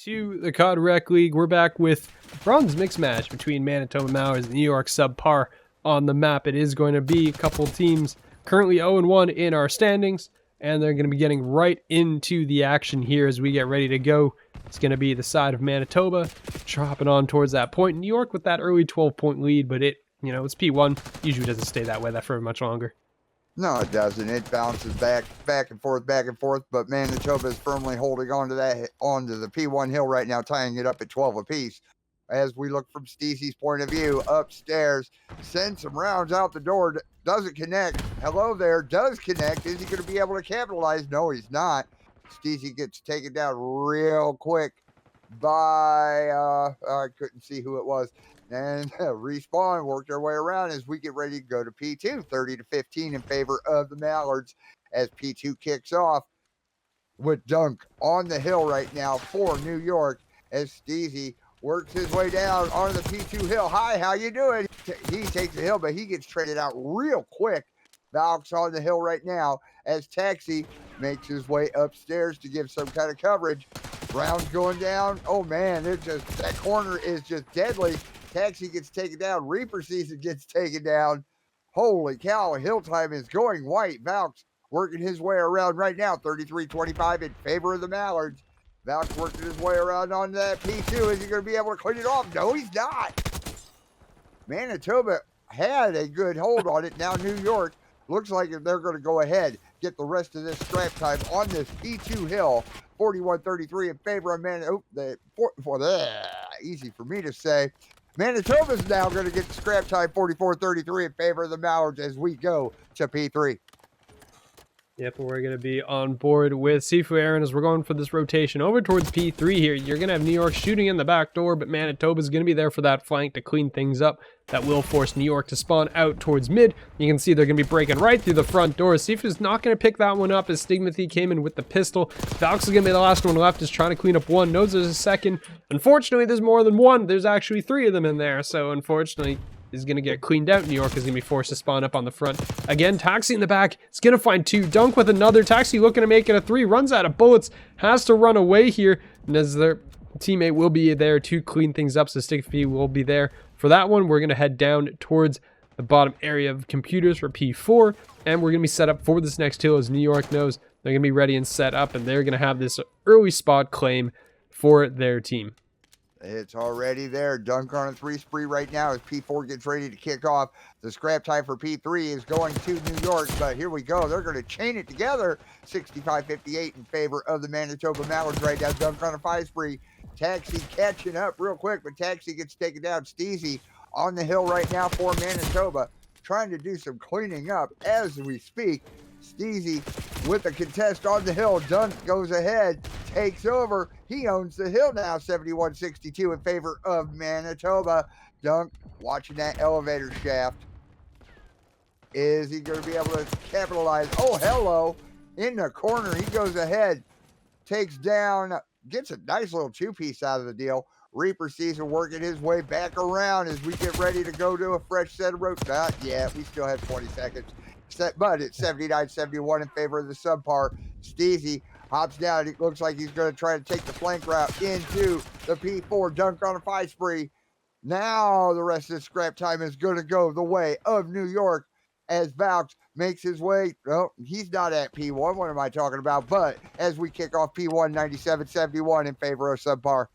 to the COD Rec League. We're back with bronze mix match between Manitoba Mallards and New York SubPar on the map. It is going to be a couple teams currently 0-1 in our standings, and they're going to be getting right into the action here as we get ready to go. It's going to be the side of Manitoba chopping on towards that point. New York with that early 12-point lead, but it's P1. Usually doesn't stay that way for much longer. No, it doesn't. It bounces back and forth, but Manitoba is firmly holding onto the P1 hill right now, tying it up at 12 apiece. As we look from Steezy's point of view, upstairs, sends some rounds out the door, doesn't connect. Hello there, does connect. Is he going to be able to capitalize? No, he's not. Steezy gets taken down real quick by, I couldn't see who it was. And Respawn worked their way around as we get ready to go to P2, 30-15 in favor of the Mallards as P2 kicks off with Dunk on the hill right now for New York as Steezy works his way down onto the P2 hill. Hi, how you doing? He takes the hill, but he gets traded out real quick. Valk's on the hill right now as Taxi makes his way upstairs to give some kind of coverage. Rounds going down. Oh, man, that corner is just deadly. Taxi gets taken down. Reaper Season gets taken down. Holy cow, hill time is going white. Valk's working his way around right now. 33-25 in favor of the Mallards. Valk's working his way around on that P2. Is he going to be able to clean it off? No, he's not. Manitoba had a good hold on it. Now New York looks like they're going to go ahead, get the rest of this scrap time on this P2 hill. 41-33 in favor of Manitoba. Easy for me to say. Manitoba's now going to get the scrap time 44-33 in favor of the Mallards as we go to P3. Yep, we're going to be on board with Sifu Aaron as we're going for this rotation over towards P3 here. You're going to have New York shooting in the back door, but Manitoba's going to be there for that flank to clean things up. That will force New York to spawn out towards mid. You can see they're going to be breaking right through the front door. Sifu's not going to pick that one up as Stigmathy came in with the pistol. Valks is going to be the last one left, is trying to clean up one. Knows there's a second. Unfortunately, there's more than one. There's actually three of them in there, so unfortunately is going to get cleaned out. New York is going to be forced to spawn up on the front. Again, Taxi in the back. It's going to find two. Dunk with another. Taxi looking to make it a three. Runs out of bullets. Has to run away here. And as their teammate will be there to clean things up, so Stickfee will be there for that one. We're going to head down towards the bottom area of computers for P4. And we're going to be set up for this next hill as New York knows they're going to be ready and set up. And they're going to have this early spot claim for their team. It's already there. Dunk on a three spree right now as P4 gets ready to kick off. The scrap time for P3 is going to New York, but here we go. They're going to chain it together. 65-58 in favor of the Manitoba Mallards right now. Dunk on a five spree. Taxi catching up real quick, but Taxi gets taken down. Steezy on the hill right now for Manitoba, trying to do some cleaning up as we speak. Steezy with the contest on the hill. Dunk goes ahead, takes over. He owns the hill now, 71-62 in favor of Manitoba. Dunk watching that elevator shaft. Is he going to be able to capitalize? Oh, hello. In the corner, he goes ahead, takes down, gets a nice little two-piece out of the deal. Reaper Season working his way back around as we get ready to go to a fresh set of road. Not yet. We still have 20 seconds. But it's 79-71 in favor of the SubPar. Steezy hops down. It looks like he's going to try to take the flank route into the P4. Dunk on a five spree. Now the rest of the scrap time is going to go the way of New York as Valks makes his way. Oh, he's not at P1. What am I talking about? But as we kick off P1, 97-71 in favor of SubPar.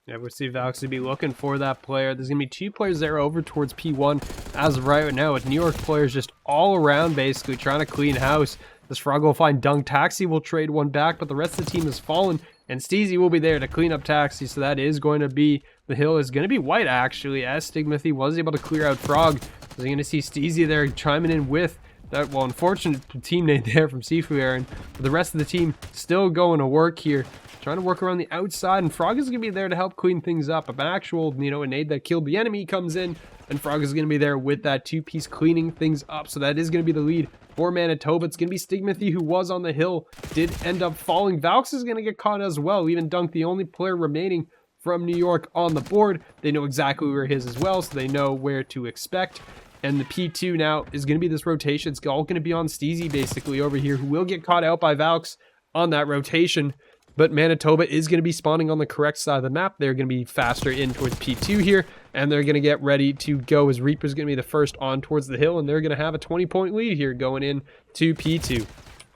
Yeah, we see Valks to be looking for that player. There's going to be two players there over towards P1 as of right now, with New York players just all around basically trying to clean house. This Frog will find Dunk. Taxi will trade one back, but the rest of the team has fallen, and Steezy will be there to clean up Taxi, so that is going to be, the hill is going to be white actually, as Stigmathy was able to clear out Frog. So you're going to see Steezy there chiming in with that, well, unfortunate teammate there from Sifu Aaron, but the rest of the team still going to work here. Trying to work around the outside, and Frog is going to be there to help clean things up. An actual, a nade that killed the enemy comes in, and Frog is going to be there with that two-piece cleaning things up. So that is going to be the lead for Manitoba. It's going to be Stigmathy, who was on the hill, did end up falling. Valks is going to get caught as well. Even Dunk, the only player remaining from New York on the board. They know exactly where his as well, so they know where to expect. And the P2 now is going to be this rotation. It's all going to be on Steezy basically over here, who will get caught out by Valks on that rotation. But Manitoba is going to be spawning on the correct side of the map. They're going to be faster in towards P2 here, and they're going to get ready to go as Reaper's going to be the first on towards the hill, and they're going to have a 20-point lead here going in to P2.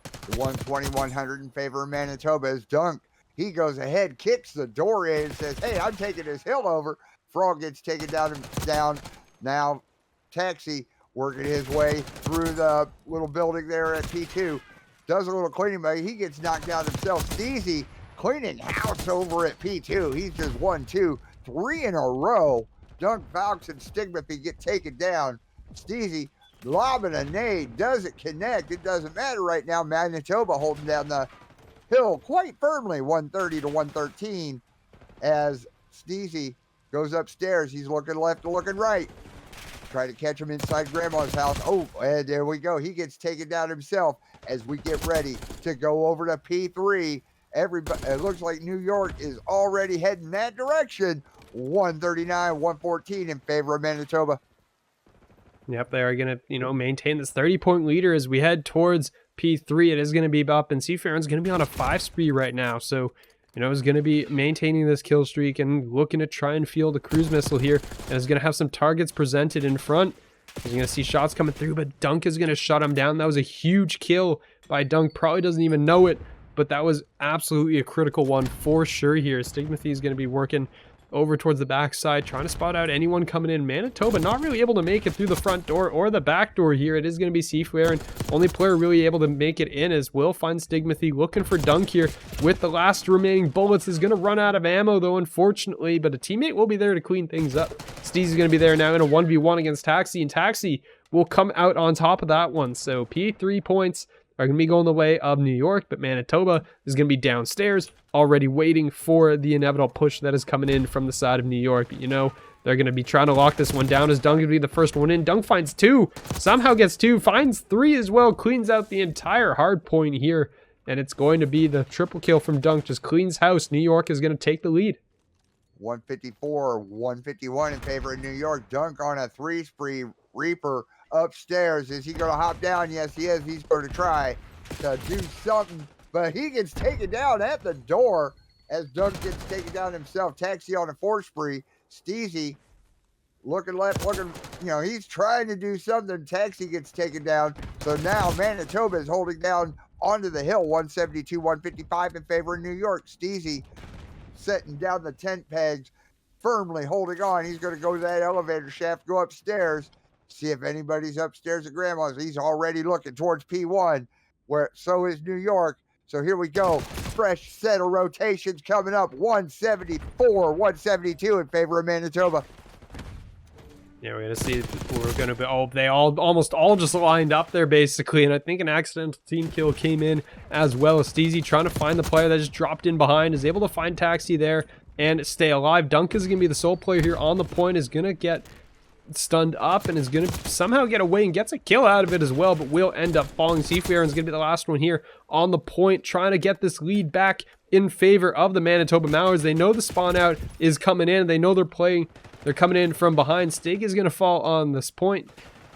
The 120-100 in favor of Manitoba is Dunk. He goes ahead, kicks the door in, and says, hey, I'm taking this hill over. Frog gets taken down. Now, Taxi working his way through the little building there at P2. Does a little cleaning, but he gets knocked out himself. Steezy cleaning house over at P2. He's just 1, 2, 3 in a row. Dunk, Valks, and Stigmathy get taken down. Steezy lobbing a nade. Doesn't connect. It doesn't matter right now. Manitoba holding down the hill quite firmly, 130 to 113. As Steezy goes upstairs, he's looking left and looking right. Try to catch him inside Grandma's house. Oh, and there we go. He gets taken down himself as we get ready to go over to P3. Everybody, it looks like New York is already heading that direction. 139, 114 in favor of Manitoba. Yep, they are going to, maintain this 30-point leader as we head towards P3. It is going to be up, and Seafaren's going to be on a 5 spree right now. So, is going to be maintaining this kill streak and looking to try and field a cruise missile here. And is going to have some targets presented in front. You're going to see shots coming through, but Dunk is going to shut him down. That was a huge kill by Dunk. Probably doesn't even know it, but that was absolutely a critical one for sure here. Stigmathy is going to be working over towards the backside, trying to spot out anyone coming in. Manitoba not really able to make it through the front door or the back door here. It is going to be Seafair, and only player really able to make it in is Will find Stigmathy looking for Dunk here with the last remaining bullets. Is going to run out of ammo though, unfortunately, but a teammate will be there to clean things up. Steezy's going to be there now in a 1v1 against Taxi, and Taxi will come out on top of that one. So P3 points are going to be going the way of New York, but Manitoba is going to be downstairs already waiting for the inevitable push that is coming in from the side of New York. But they're going to be trying to lock this one down as Dunk going to be the first one in. Dunk finds 2, somehow gets 2, finds 3 as well, cleans out the entire hard point here, and it's going to be the triple kill from Dunk, just cleans house. New York is going to take the lead. 154, 151 in favor of New York. Dunk on a 3 spree. Reaper upstairs. Is he going to hop down? Yes, he is. He's going to try to do something, but he gets taken down at the door as Dunk gets taken down himself. Taxi on a 4 spree. Steezy looking left, looking, he's trying to do something. Taxi gets taken down. So now Manitoba is holding down onto the hill, 172, 155 in favor of New York. Steezy setting down the tent pegs, firmly holding on. He's going to go to that elevator shaft, go upstairs, see if anybody's upstairs at Grandma's. He's already looking towards P1, where so is New York. So here we go. Fresh set of rotations coming up. 174, 172 in favor of Manitoba. Yeah, we're going to see, they almost all just lined up there basically, and I think an accidental team kill came in as well. As Steezy trying to find the player that just dropped in behind, is able to find Taxi there and stay alive. Dunk is going to be the sole player here on the point, is going to get stunned up and is going to somehow get away and gets a kill out of it as well, but will end up falling. Seafair is going to be the last one here on the point, trying to get this lead back in favor of the Manitoba Mallards. They know the spawn out is coming in. They know they're coming in from behind. Stig is going to fall on this point.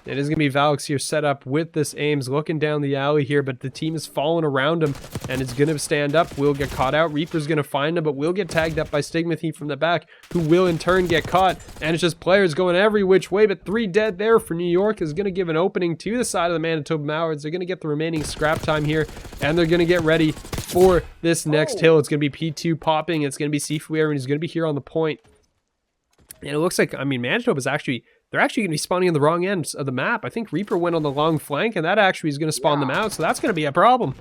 It is going to be Valks here set up with this Ames looking down the alley here, but the team is falling around him and it's going to stand up. Will get caught out. Reaper's going to find him, but will get tagged up by Stigmathy from the back, who will in turn get caught. And it's just players going every which way, but 3 dead there for New York is going to give an opening to the side of the Manitoba Mallards. They're going to get the remaining scrap time here, and they're going to get ready for this next hill. It's going to be P2 popping. It's going to be Seafair, and he's going to be here on the point. And it looks like, Manitoba is they're actually going to be spawning on the wrong end of the map. I think Reaper went on the long flank, and that actually is going to spawn them out, so that's going to be a problem.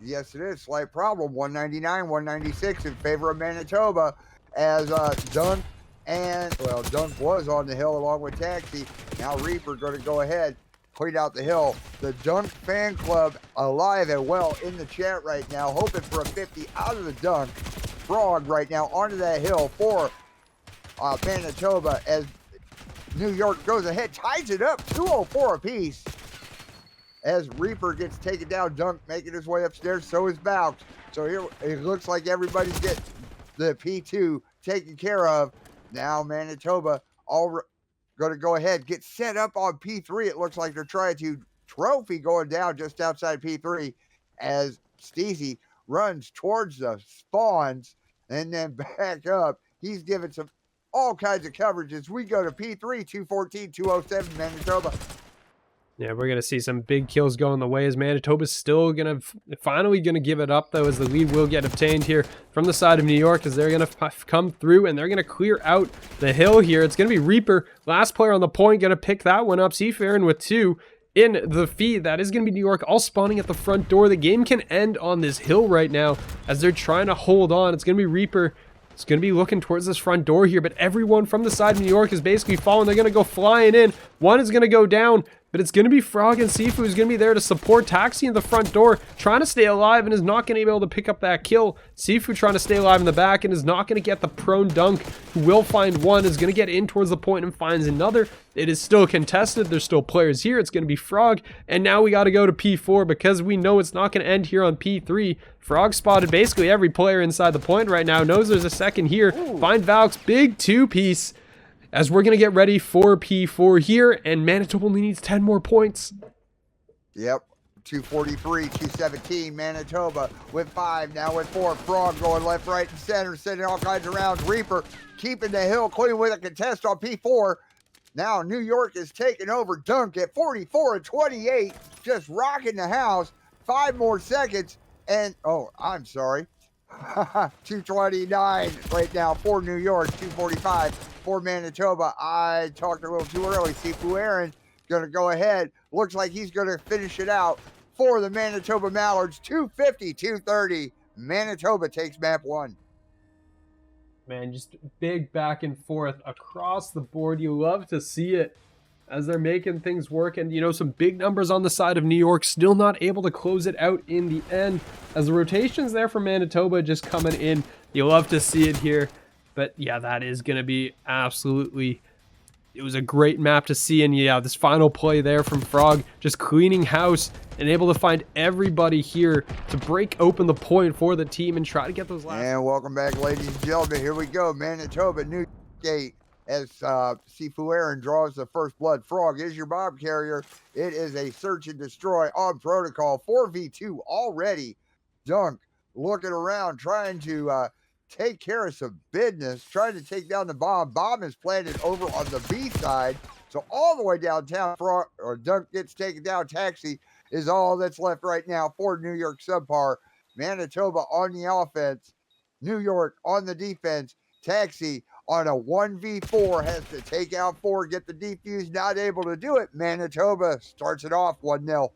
Yes, it is. Slight problem. 199, 196 in favor of Manitoba as Dunk Dunk was on the hill along with Taxi. Now Reaper going to go ahead, clean out the hill. The Dunk fan club alive and well in the chat right now, hoping for a 50 out of the Dunk. Frog right now onto that hill for Manitoba as New York goes ahead, ties it up, 204 apiece. As Reaper gets taken down, Dunk making his way upstairs, so is Valks. So here it looks like everybody's getting the P2 taken care of. Now Manitoba going to go ahead, get set up on P3. It looks like they're trying to trophy going down just outside P3 as Steezy runs towards the spawns and then back up. He's giving some all kinds of coverages. We go to P3, 214, 207, Manitoba. Yeah, we're going to see some big kills going the way as Manitoba's still going to finally going to give it up, though, as the lead will get obtained here from the side of New York as they're going to come through and they're going to clear out the hill here. It's going to be Reaper, last player on the point, going to pick that one up. Seafaring with 2 in the feed. That is going to be New York all spawning at the front door. The game can end on this hill right now as they're trying to hold on. It's going to be Reaper. It's going to be looking towards this front door here, but everyone from the side of New York is basically falling. They're going to go flying in. One is going to go down, but it's going to be Frog and Sifu who's going to be there to support Taxi in the front door, trying to stay alive and is not going to be able to pick up that kill. Sifu trying to stay alive in the back and is not going to get the prone dunk. Who will find one, is going to get in towards the point and finds another. It is still contested. There's still players here. It's going to be Frog, and now we got to go to P4 because we know it's not going to end here on P3. Frog spotted basically every player inside the point right now. Knows there's a second here. Ooh. Find Valk's big 2-piece as we're going to get ready for P4 here, and Manitoba only needs 10 more points. Yep. 243, 217, Manitoba with 5, now with 4. Frog going left, right, and center, sending all kinds of rounds. Reaper keeping the hill clean with a contest on P4. Now New York is taking over. Dunk at 44 and 28, just rocking the house. 5 more seconds, and oh, I'm sorry. 229 right now for New York, 245 for Manitoba. I talked a little too early. Sifu Aaron going to go ahead. Looks like he's going to finish it out for the Manitoba Mallards. 250, 230. Manitoba takes map 1. Man, just big back and forth across the board. You love to see it as they're making things work. And, you know, some big numbers on the side of New York, still not able to close it out in the end. As the rotations there for Manitoba just coming in. You love to see it here. But, yeah, that is going to be absolutely... It was a great map to see, and yeah, this final play there from Frog, just cleaning house and able to find everybody here to break open the point for the team and try to get those last. And welcome back, ladies and gentlemen. Here we go, Manitoba, New Gate, as Sifu Aaron draws the first blood. Frog is your bomb carrier. It is a search and destroy on protocol. 4v2 already. Dunk looking around, trying to... take care of some business, trying to take down the bomb. Bomb is planted over on the B side, so all the way downtown. Dunk gets taken down. Taxi is all that's left right now for New York SubPar. Manitoba on the offense, New York on the defense. Taxi on a 1v4 has to take out 4, get the defuse, not able to do it. Manitoba starts it off 1-0.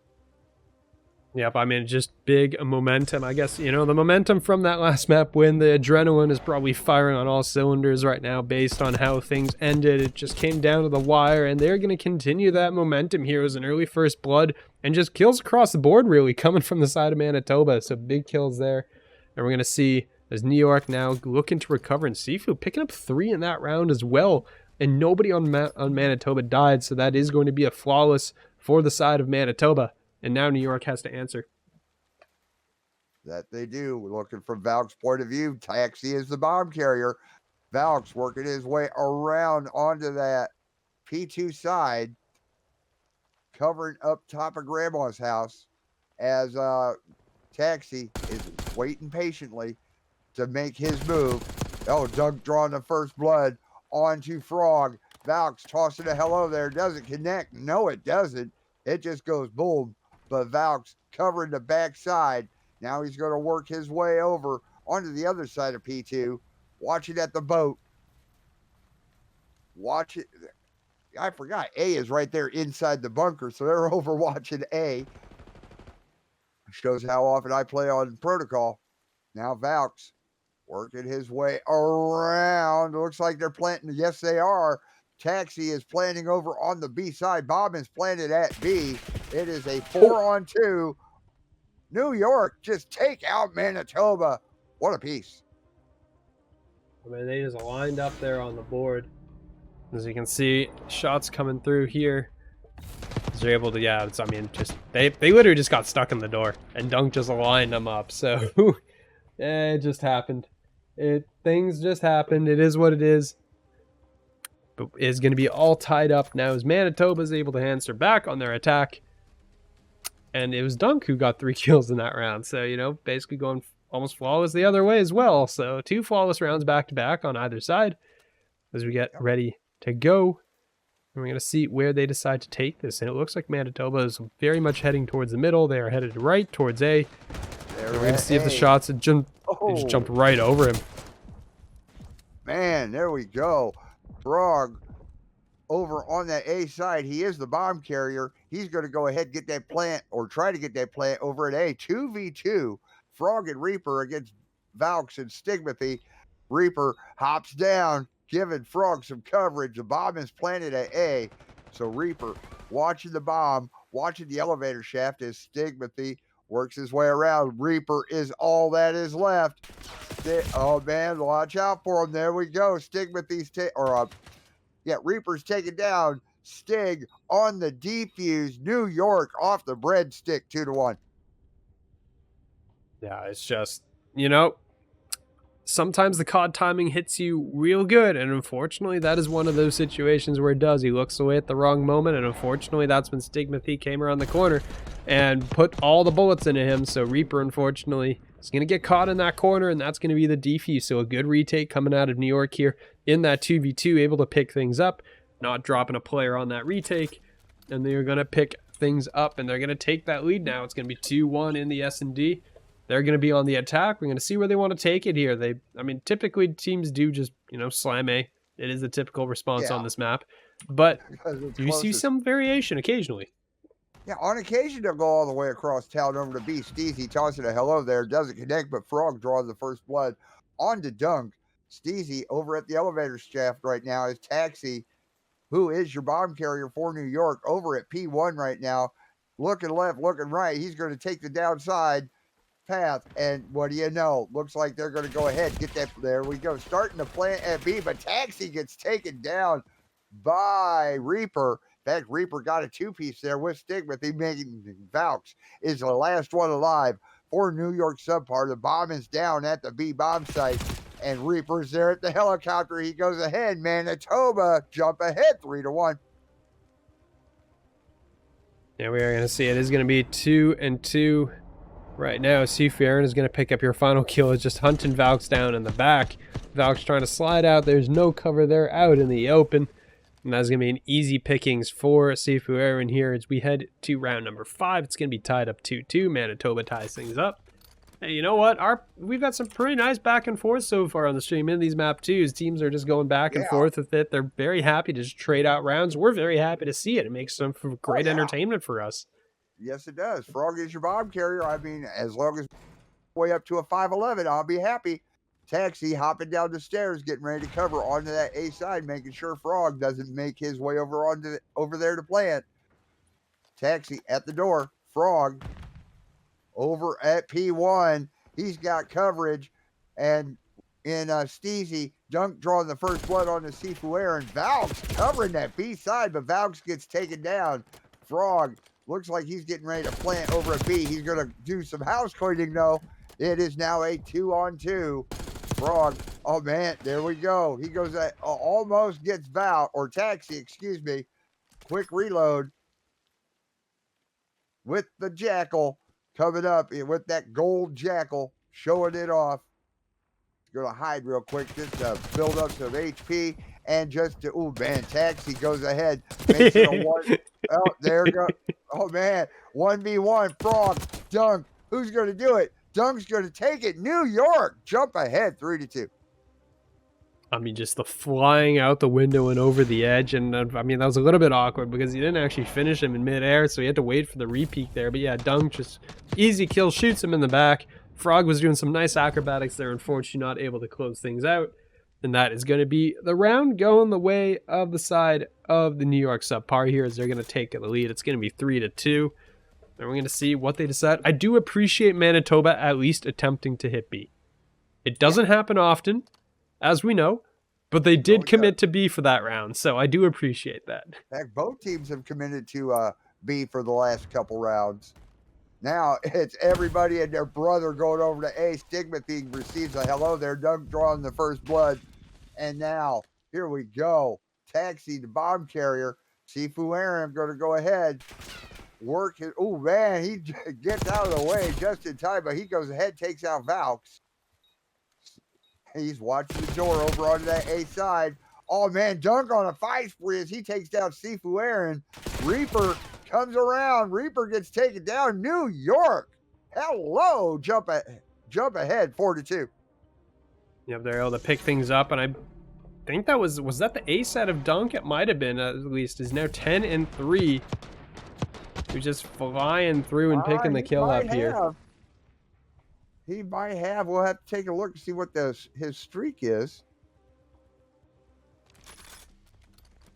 Yep, I mean, just big momentum. I guess, you know, the momentum from that last map win, the adrenaline is probably firing on all cylinders right now based on how things ended. It just came down to the wire, and they're going to continue that momentum here. It was an early first blood, and just kills across the board, really, coming from the side of Manitoba. So big kills there. And we're going to see, as New York now looking to recover, and Sifu picking up 3 in that round as well. And nobody on Manitoba died, so that is going to be a flawless for the side of Manitoba. And now New York has to answer. That they do. We're looking from Valk's point of view. Taxi is the bomb carrier. Valk's working his way around onto that P2 side, covering up top of Grandma's house as Taxi is waiting patiently to make his move. Oh, Doug drawing the first blood onto Frog. Valk's tossing a hello there. Doesn't connect. No, it doesn't. It just goes boom. But Valk's covering the backside. Now he's going to work his way over onto the other side of P2. Watch it at the boat. Watch it. I forgot. A is right there inside the bunker, so they're over watching A. Shows how often I play on protocol. Now Valk's working his way around. Looks like they're planting. Yes, they are. Taxi is planting over on the B side. Bob is planted at B. It is a 4-on-2. New York just take out Manitoba. What a piece. I mean, they just lined up there on the board. As you can see, shots coming through here. They're able to, yeah, it's, I mean, just, they literally just got stuck in the door. And Dunk just lined them up. So, yeah, it just happened. Things just happened. It is what it is. But it's going to be all tied up now as Manitoba is able to answer back on their attack. And it was Dunk who got 3 kills in that round. So, you know, basically going almost flawless the other way as well. So 2 flawless rounds back to back on either side as we get ready to go. And we're going to see where they decide to take this. And it looks like Manitoba is very much heading towards the middle. They are headed right towards A. And we're going to see if the shots it just jumped right over him. Man, there we go. Frog over on that A side. He is the bomb carrier. He's going to go ahead and get that plant, or try to get that plant over at A. 2v2. Frog and Reaper against Valks and Stigmathy. Reaper hops down, giving Frog some coverage. The bomb is planted at A. So Reaper watching the bomb, watching the elevator shaft as Stigmathy works his way around. Reaper is all that is left. Oh man, watch out for him. There we go. Stigmathy's Reaper's taken down. Stig on the defuse. New York off the breadstick 2-1. Yeah, it's just, sometimes the COD timing hits you real good, and unfortunately that is one of those situations where it does. He looks away at the wrong moment, and unfortunately that's when Stigmathy came around the corner and put all the bullets into him. So Reaper, unfortunately, is going to get caught in that corner, and that's going to be the defuse. So a good retake coming out of New York here in that 2v2, able to pick things up, not dropping a player on that retake, and they're going to pick things up, and they're going to take that lead now. It's going to be 2-1 in the S&D. They're going to be on the attack. We're going to see where they want to take it here. Typically teams do just, slam A. It is a typical response on this map. But you see some variation occasionally. Yeah, on occasion they'll go all the way across town over to B. Steezy tossing a hello there. Doesn't connect, but Frog draws the first blood on to Dunk. Steezy over at the elevator shaft right now is Taxi, who is your bomb carrier for New York, over at P1 right now. Looking left, looking right. He's going to take the downside path, and what do you know? Looks like they're going to go ahead and get that. There we go, starting to plant at B, but Taxi gets taken down by Reaper. In fact, Reaper got a 2-piece there with Stigmathy, making Valks is the last one alive for New York SubPar. The bomb is down at the B bomb site, and Reaper's there at the helicopter. He goes ahead. Manitoba jump ahead 3-1. Yeah, we are going to see it is going to be 2-2. Right now, Sifu Aaron is going to pick up your final kill. It's just hunting Valks down in the back. Valks trying to slide out. There's no cover there, out in the open. And that's going to be an easy pickings for Sifu Aaron here as we head to round number 5. It's going to be tied up 2-2. Manitoba ties things up. Hey, you know what? We've got some pretty nice back and forth so far on the stream in these map 2s. Teams are just going back and forth with it. They're very happy to just trade out rounds. We're very happy to see it. It makes some great entertainment for us. Yes, it does. Frog is your bomb carrier. I mean, as long as way up to a 5'11", I'll be happy. Taxi hopping down the stairs, getting ready to cover onto that A side, making sure Frog doesn't make his way over there to plant. Taxi at the door. Frog over at P1. He's got coverage, and in Steezy, Dunk drawing the first blood on the Sifu Aaron. Valks covering that B side, but Valks gets taken down. Frog looks like he's getting ready to plant over a B. He's going to do some house cleaning, though. It is now a 2-on-2. Frog, oh, man, there we go. He goes, almost gets Taxi, excuse me. Quick reload with the Jackal coming up with that gold Jackal, showing it off. Going to hide real quick just to build up some HP. And just to, oh, man, Taxi goes ahead. Makes it a 1. Oh, there we go. Oh, man. 1v1. Frog. Dunk. Who's going to do it? Dunk's going to take it. New York. Jump ahead 3-2. I mean, just the flying out the window and over the edge. And I mean, that was a little bit awkward because he didn't actually finish him in midair. So he had to wait for the repeat there. But yeah, Dunk just easy kill, shoots him in the back. Frog was doing some nice acrobatics there. Unfortunately, not able to close things out. And that is going to be the round going the way of the side of the New York SubPar here as they're going to take the lead. It's going to be 3-2. And we're going to see what they decide. I do appreciate Manitoba at least attempting to hit B. It doesn't happen often, as we know, but they did commit to B for that round. So I do appreciate that. In fact, both teams have committed to B for the last couple rounds. Now it's everybody and their brother going over to A. Stigmathy receives a hello there. Dunk drawing the first blood. And now, here we go. Taxi, the bomb carrier. Sifu Aaron going to go ahead. work his. Oh man, he gets out of the way just in time, but he goes ahead, takes out Valks. He's watching the door over onto that A side. Oh man, dunk on a fight spree as he takes down Sifu Aaron. Reaper comes around. Reaper gets taken down. New York. Hello, jump ahead, 4-2. Yep, they're able to pick things up, and I think that was that the ace out of dunk? It might have been, at least. Is now 10-3. He's just flying through and picking the kill up here. He might have. We'll have to take a look and see what his streak is.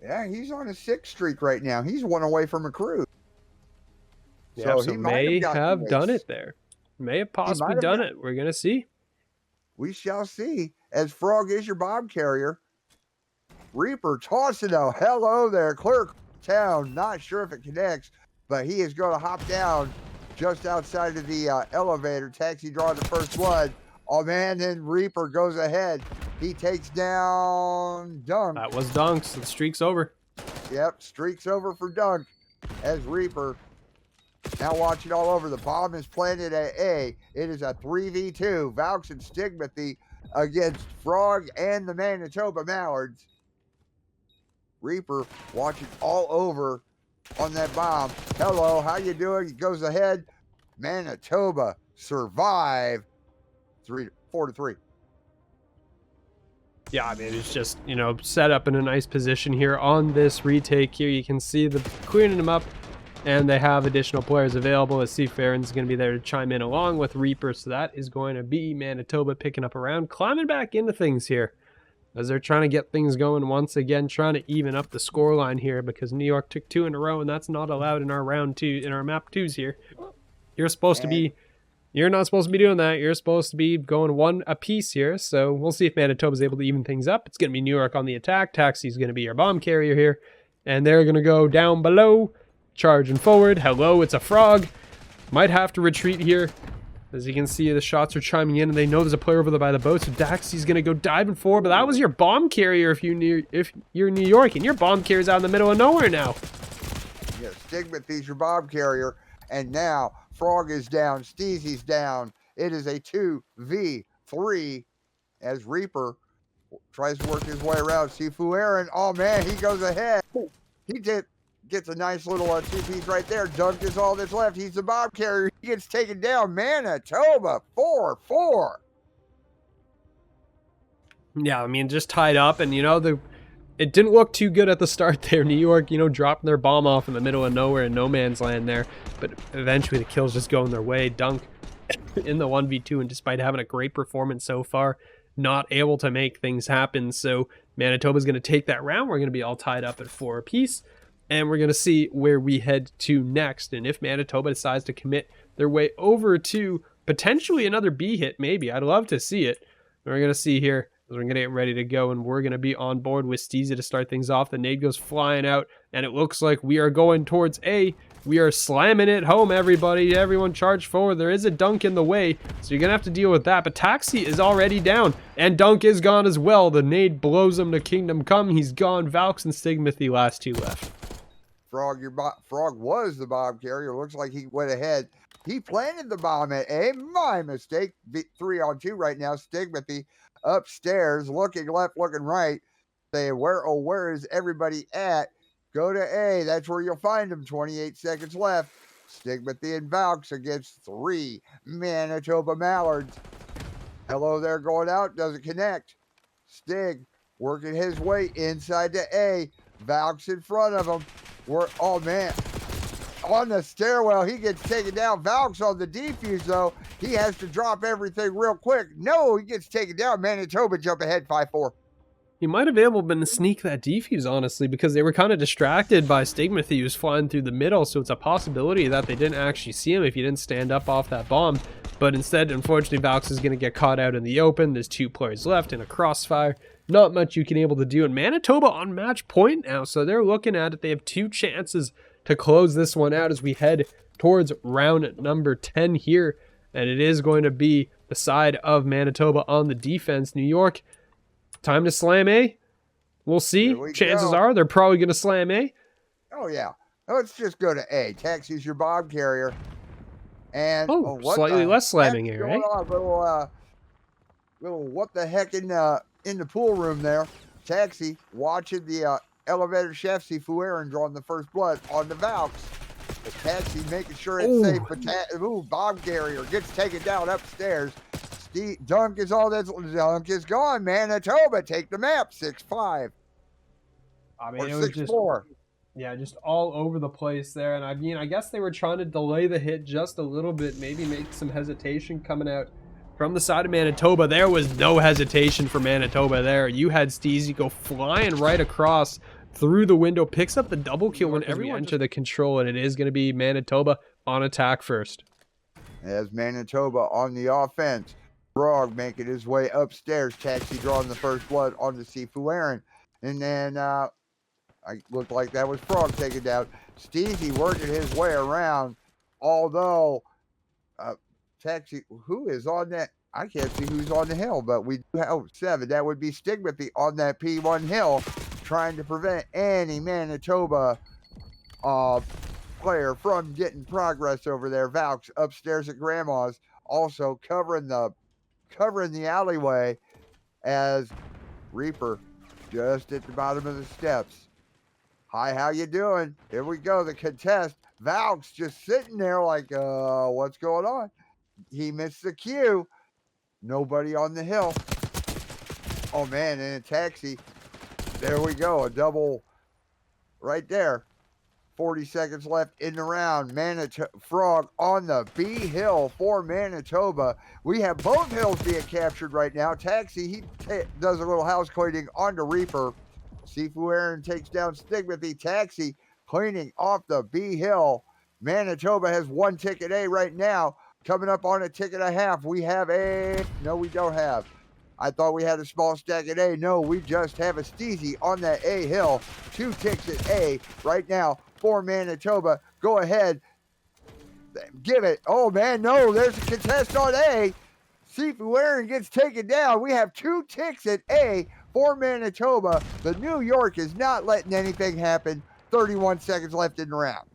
Yeah, he's on a 6 streak right now. He's one away from a cruise. Yeah, so he may have done it there. May have possibly done it. We're going to see. We shall see. As Frog is your bomb carrier. Reaper tossing a hello there. Clear town. Not sure if it connects, but he is going to hop down just outside of the elevator. Taxi drawing the first one. Oh, man, then Reaper goes ahead. He takes down Dunk. That was Dunk, so the streak's over. Yep, streak's over for Dunk as Reaper. Now watch it all over. The bomb is planted at A. It is a 3v2. Valks and Stigmathy against Frog and the Manitoba Mallards. Reaper watching all over on that bomb. Hello, how you doing? He goes ahead. Manitoba survive 4-3. Yeah, I mean, it's just, you know, set up in a nice position here on this retake here. You can see the cleaning them up, and they have additional players available as Steve Farron's going to be there to chime in along with Reaper. So that is going to be Manitoba picking up around, climbing back into things here as they're trying to get things going once again, trying to even up the scoreline here because New York took 2 in a row, and that's not allowed in our round 2, in our map 2s here. You're not supposed to be doing that. You're supposed to be going 1 apiece here. So we'll see if Manitoba's able to even things up. It's going to be New York on the attack. Taxi's going to be your bomb carrier here. And they're going to go down below, charging forward. Hello, it's a Frog. Might have to retreat here. As you can see, the shots are chiming in, and they know there's a player over there by the boat. So Daxy's going to go diving forward. But that was your bomb carrier if you're New York. And your bomb carrier's out in the middle of nowhere now. Yeah, Stigmathy's your bomb carrier. And now Frog is down. Steezy's down. It is a 2v3 as Reaper tries to work his way around. Sifu Aaron. Oh, man, he goes ahead. He gets a nice little 2-piece right there. Dunk is all that's left. He's the bomb carrier. He gets taken down. Manitoba 4-4. Yeah, I mean, just tied up. And, you know, it didn't look too good at the start there. New York, you know, dropping their bomb off in the middle of nowhere in no man's land there. But eventually the kills just going their way. Dunk in the 1v2, and despite having a great performance so far, not able to make things happen. So Manitoba's going to take that round. We're going to be all tied up at 4 apiece. And we're going to see where we head to next. And if Manitoba decides to commit their way over to potentially another B hit, maybe. I'd love to see it. We're going to see here. We're going to get ready to go, and we're going to be on board with Steezy to start things off. The nade goes flying out, and it looks like we are going towards A. We are slamming it home, everybody. Everyone charge forward. There is a Dunk in the way, so you're going to have to deal with that. But Taxi is already down, and Dunk is gone as well. The nade blows him to Kingdom Come. He's gone. Valks and Stigmathy, last 2 left. Frog was the bomb carrier. Looks like he went ahead. He planted the bomb at A. My mistake. 3-on-2 right now. Stigmathy upstairs, looking left, looking right. Say, where is everybody at? Go to A. That's where you'll find them. 28 seconds left. Stigmathy and Valks against 3 Manitoba Mallards. Hello there, going out. Doesn't connect. Stig working his way inside to A. Valks in front of him. Oh, man. On the stairwell, he gets taken down. Valks on the defuse, though. He has to drop everything real quick. No, he gets taken down. Manitoba jump ahead 5-4. He might have been to sneak that defuse, honestly, because they were kind of distracted by Stigmathy, who was flying through the middle, so it's a possibility that they didn't actually see him if he didn't stand up off that bomb. But instead, unfortunately, Valks is going to get caught out in the open. There's 2 players left in a crossfire. Not much you can able to do. And Manitoba on match point now, so they're looking at it. They have 2 chances to close this one out as we head towards round number 10 here. And it is going to be the side of Manitoba on the defense. New York, time to slam A. We'll see. Chances are they're probably going to slam A. Oh, yeah. Let's just go to A. Taxi's your bomb carrier. And Oh, what slightly the less heck slamming is here, going right? on? Little what the heck in the pool room there. Taxi watching the elevator chef see Fuerin drawing the first blood on the Valks. The Taxi making sure it's safe, Oh, but bomb carrier gets taken down upstairs. Dunk is all that's Dunk is gone. Manitoba take the map 6-5 I mean, or it was just 6-4. yeah, just all over the place there. And I mean, I guess they were trying to delay the hit just a little bit, maybe make some hesitation coming out from the side of Manitoba. There was no hesitation for Manitoba there. You had Steezy go flying right across through the window, picks up the double kill when we enter the control, and it is going to be Manitoba on attack first. As Manitoba on the offense, Frog making his way upstairs. Taxi drawing the first blood on the Sifu Aaron. And then I looked like that was Frog taken down. Steezy working his way around, although Taxi, who is on that? I can't see who's on the hill, but we do have 7. That would be Stigmathy on that P1 hill, trying to prevent any Manitoba player from getting progress over there. Valks upstairs at Grandma's, also covering the alleyway as Reaper just at the bottom of the steps. Hi, how you doing? Here we go, the contest. Valks just sitting there like, what's going on? He missed the cue. Nobody on the hill. Oh, man, and a Taxi. There we go, a double right there. 40 seconds left in the round. Frog on the B hill for Manitoba. We have both hills being captured right now. Taxi, he does a little house cleaning onto Reaper. Sifu Aaron takes down Stigmathy. Taxi cleaning off the B hill. Manitoba has 1 ticket A right now. Coming up on a ticket and a half. We have a... No, we don't have. I thought we had a small stack at A. No, we just have a Steezy on that A hill. 2 ticks at A right now for Manitoba. Go ahead. Give it. Oh, man, no. There's a contest on A. Sifu Aaron gets taken down. We have 2 ticks at A for Manitoba. The New York is not letting anything happen. 31 seconds left in the round.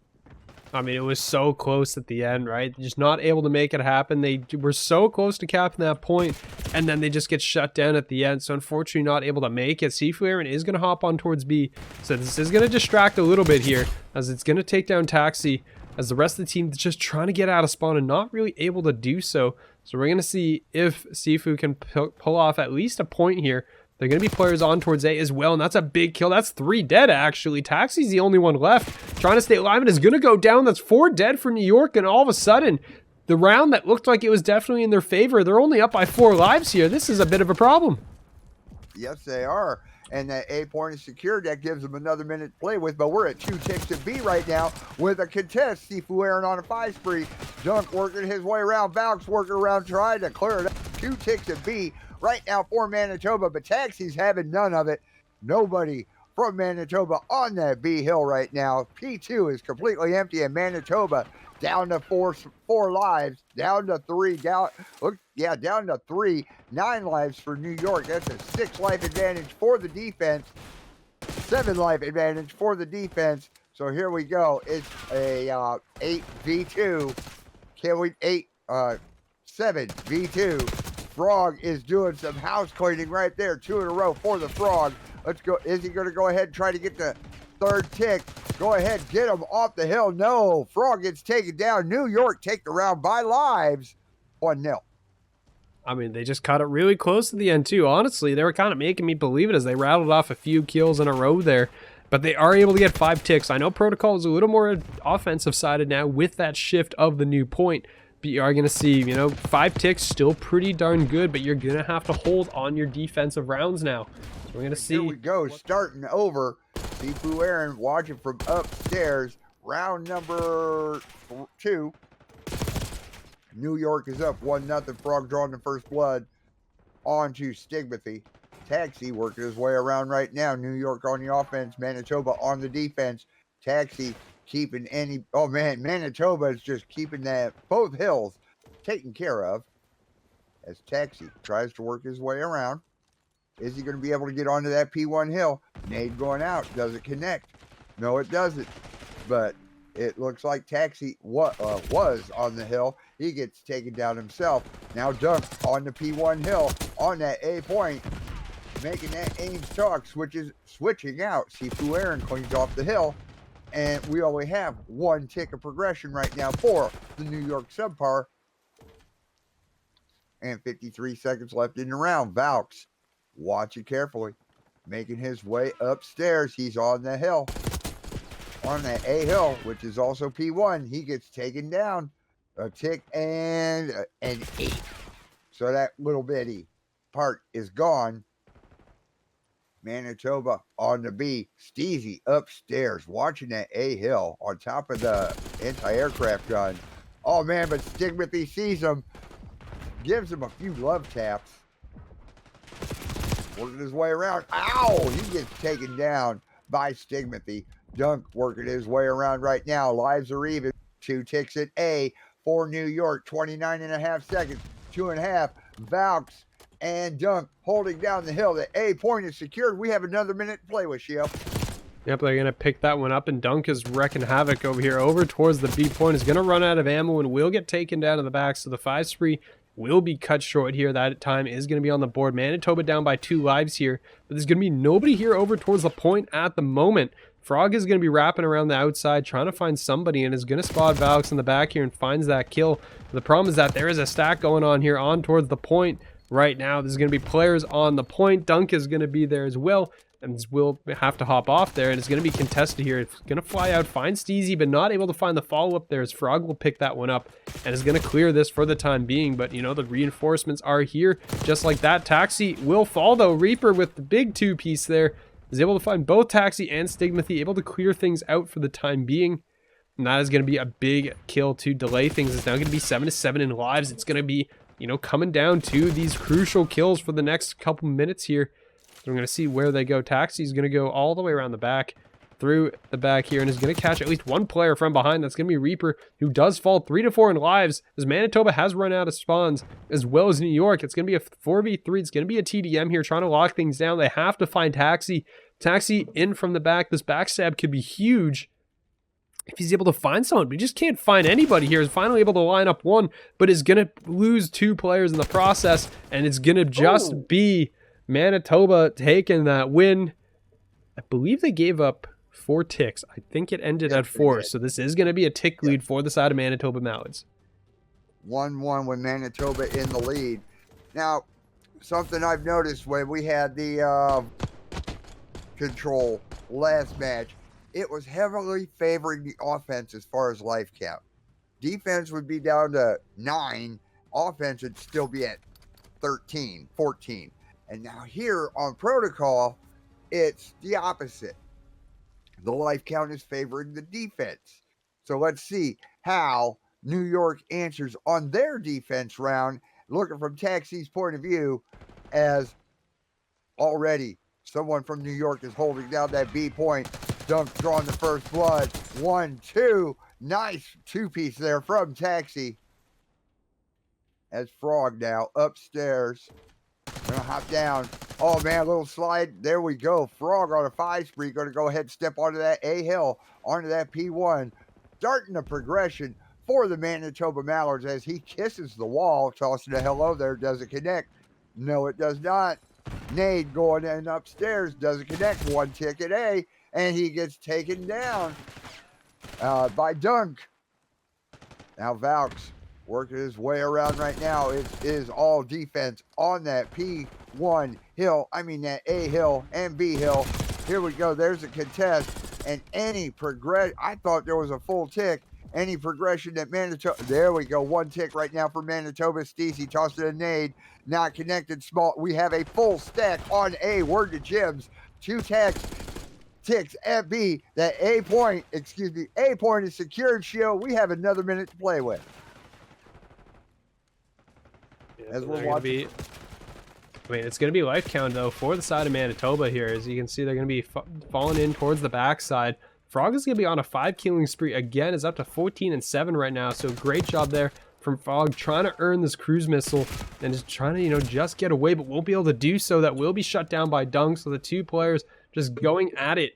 I mean, it was so close at the end, right? Just not able to make it happen. They were so close to capping that point, and then they just get shut down at the end. So unfortunately, not able to make it. Sifu Aaron is going to hop on towards B. So this is going to distract a little bit here, as it's going to take down Taxi, as the rest of the team is just trying to get out of spawn and not really able to do so. So we're going to see if Sifu can pull off at least a point here. They're going to be players on towards A as well, and that's a big kill. That's 3 dead, actually. Taxi's the only one left. Trying to stay alive and is going to go down. That's 4 dead for New York, and all of a sudden, the round that looked like it was definitely in their favor, they're only up by 4 lives here. This is a bit of a problem. Yes, they are. And that A point is secured. That gives them another minute to play with, but we're at 2 ticks to B right now with a contest. Sifu Aaron on a 5 spree. Dunk working his way around. Valks working around trying to clear it up. 2 ticks to B right now for Manitoba, but Taxi's having none of it. Nobody from Manitoba on that B hill right now. P2 is completely empty, and Manitoba down to four lives, down to 3, down to 3, 9 lives for New York. That's a 6 life advantage for the defense, 7 life advantage for the defense. So here we go. It's a 8v2. Can we 7v2? Frog is doing some house cleaning right there. 2 in a row for the Frog. Let's go. Is he going to go ahead and try to get the 3rd tick? Go ahead, get him off the hill. No, Frog gets taken down. New York take the round by lives. 1-0. I mean, they just cut it really close to the end, too. Honestly, they were kind of making me believe it as they rattled off a few kills in a row there. But they are able to get 5 ticks. I know Protocol is a little more offensive-sided now with that shift of the new point. But you are going to see, 5 ticks, still pretty darn good, but you're going to have to hold on your defensive rounds now. So we're going to see. Here we go, starting over. Sifu Aaron watching from upstairs. Round number 2. New York is up 1-0. Frog drawing the first blood onto Stigmathy. Taxi working his way around right now. New York on the offense. Manitoba on the defense. Taxi keeping any... Oh, man, Manitoba is just keeping both hills taken care of as Taxi tries to work his way around. Is he going to be able to get onto that P1 hill? Nade going out. Does it connect? No, it doesn't. But It looks like Taxi was on the hill. He gets taken down himself. Now Dunk on the P1 hill on that A point, making that Ames talk, switching out. Sifu Aaron cleans off the hill, and we only have one tick of progression right now for the New York SubPar. And 53 seconds left in the round. Valks, watch it carefully, making his way upstairs. He's on the hill. On that A hill, which is also P1, he gets taken down a tick and an 8. So that little bitty part is gone. Manitoba on the B. Steezy upstairs, watching that A hill on top of the anti-aircraft gun. Oh man, but Stigmathy sees him, gives him a few love taps, working his way around. Ow! He gets taken down by Stigmathy. Dunk working his way around right now. Lives are even. 2 ticks at A for New York. 29.5 seconds. 2.5. Valks and Dunk holding down the hill. The A point is secured. We have another minute to play with, Shio. Yep, they're going to pick that one up, and Dunk is wrecking havoc over here. Over towards the B point. Is going to run out of ammo and will get taken down in the back. So the 5 spree will be cut short here. That time is going to be on the board. Manitoba down by 2 lives here. But there's going to be nobody here over towards the point at the moment. Frog is going to be wrapping around the outside, trying to find somebody, and is going to spot Valks in the back here and finds that kill. The problem is that there is a stack going on here on towards the point right now. There's going to be players on the point. Dunk is going to be there as well, and will have to hop off there, and it's going to be contested here. It's going to fly out, find Steezy, but not able to find the follow-up there, as Frog will pick that one up and is going to clear this for the time being. But, you know, the reinforcements are here just like that. Taxi will fall, though. Reaper with the big 2-piece there is able to find both Taxi and Stigmathy, able to clear things out for the time being. And that is going to be a big kill to delay things. It's now going to be 7-7 in lives. It's going to be, you know, coming down to these crucial kills for the next couple minutes here. So we're going to see where they go. Taxi is going to go all the way around the back, through the back here, and is going to catch at least one player from behind. That's going to be Reaper, who does fall 3-4 in lives, as Manitoba has run out of spawns, as well as New York. It's going to be a 4v3. It's going to be a TDM here, trying to lock things down. They have to find Taxi. Taxi in from the back. This backstab could be huge if he's able to find someone, but he just can't find anybody here. He's finally able to line up one, but is going to lose 2 players in the process, and it's going to just be Manitoba taking that win. I believe they gave up 4 ticks. I think it ended at 4, so this is going to be a tick lead for the side of Manitoba Mallards. 1-1 with Manitoba in the lead. Now, something I've noticed when we had the control last match, it was heavily favoring the offense as far as life count. Defense would be down to 9. Offense would still be at 13, 14. And now here on Protocol, it's the opposite. The life count is favoring the defense. So let's see how New York answers on their defense round, looking from Taxi's point of view, as already someone from New York is holding down that B point. Dunk drawing the first blood. 1-2. Nice 2-piece there from Taxi. As Frog now upstairs. Gonna hop down. Oh man, a little slide. There we go. Frog on a 5 spree. Gonna go ahead and step onto that A hill, onto that P1. Starting the progression for the Manitoba Mallards as he kisses the wall. Tossing a hello there. Does it connect? No, it does not. Nade going in upstairs. Doesn't connect. 1 tick at A. And he gets taken down by Dunk. Now Valks working his way around right now. It is all defense on that P1 hill. I mean that A hill and B hill. Here we go. There's a contest. And any progress, I thought there was a full tick. Any progression that Manitoba, there we go. 1 tick right now for Manitoba. Steezy tossed it a nade. Not connected. Small. We have a full stack on A. Word to Jibs. 2 ticks at B. That A point is secured. Shield. We have another minute to play with. Yeah, as we're watching. It's going to be life count, though, for the side of Manitoba here. As you can see, they're going to be falling in towards the backside. Frog is going to be on a 5 killing spree. Again, is up to 14-7 right now. So great job there from Frog, trying to earn this cruise missile and just trying to, you know, just get away, but won't be able to do so. That will be shut down by Dunk. So the 2 players just going at it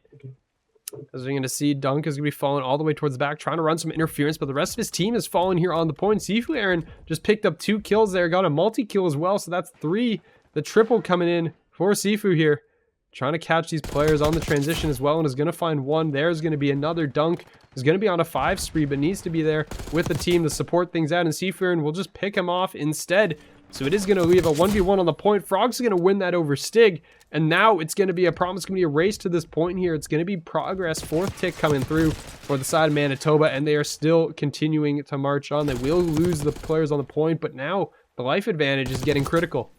As we're going to see, Dunk is going to be falling all the way towards the back, trying to run some interference, but the rest of his team is falling here on the point. Sifu Aaron just picked up 2 kills there, got a multi-kill as well, so that's 3. The triple coming in for Sifu here. Trying to catch these players on the transition as well, and is going to find one. There's going to be another Dunk. Is going to be on a 5 spree, but needs to be there with the team to support things out, and Sifu Aaron will just pick him off instead. So it is going to leave a 1v1 on the point. Frog's going to win that over Stig. And now it's going to be a problem. It's going to be a race to this point here. It's going to be progress. 4th tick coming through for the side of Manitoba. And they are still continuing to march on. They will lose the players on the point. But now the life advantage is getting critical.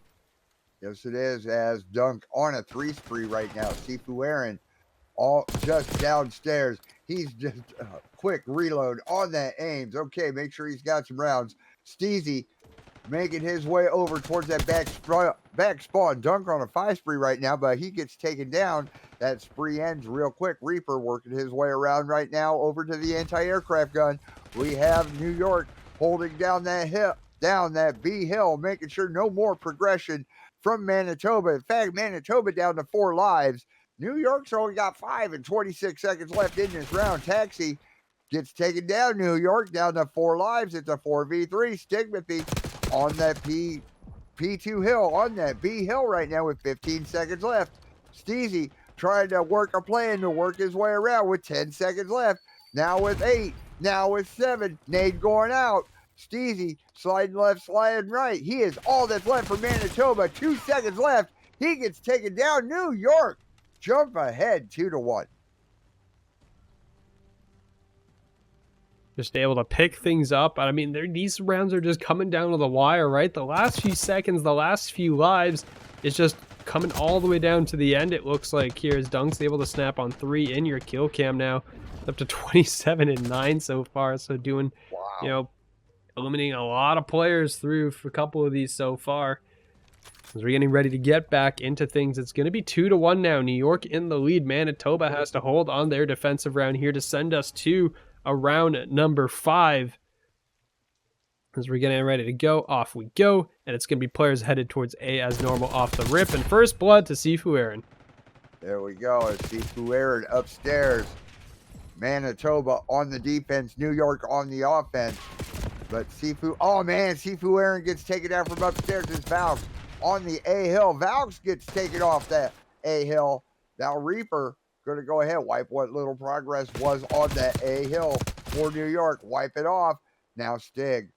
Yes, it is. As Dunk on a 3 spree right now. Sifu Aaron all just downstairs. He's just quick reload on that Ames. Okay, make sure he's got some rounds. Steezy making his way over towards that back spawn. Dunk on a 5 spree right now, but he gets taken down. That spree ends real quick. Reaper working his way around right now over to the anti-aircraft gun. We have New York holding down that hill, down that B hill, making sure no more progression from Manitoba. In fact, Manitoba down to 4 lives. New York's only got 5 and 26 seconds left in this round. Taxi gets taken down. New York down to 4 lives. It's a 4v3. Stigmathy on that P2 hill, on that B hill right now with 15 seconds left. Steezy trying to work a plan to work his way around with 10 seconds left. Now with 8, now with 7. Nade going out. Steezy sliding left, sliding right. He is all that's left for Manitoba. 2 seconds left. He gets taken down. New York jump ahead 2-1. Just able to pick things up. I mean, these rounds are just coming down to the wire, right? The last few seconds, the last few lives, it's just coming all the way down to the end. It looks like here's Dunk's able to snap on 3 in your kill cam now. It's up to 27 and 9 so far. So doing, you know, eliminating a lot of players through for a couple of these so far. As we're getting ready to get back into things, it's going to be 2-1 now. New York in the lead. Manitoba has to hold on their defensive round here to send us to around number 5. As we're getting ready to go, off we go, and it's going to be players headed towards A as normal off the rip, and first blood to Sifu Aaron. There we go. It's Sifu Aaron upstairs. Manitoba on the defense, New York on the offense. But Sifu, oh man, Sifu Aaron gets taken out from upstairs. It's Valks on the A hill. Valks gets taken off that A hill. Now Reaper going to go ahead, wipe what little progress was on that A hill for New York. Wipe it off. Now Stig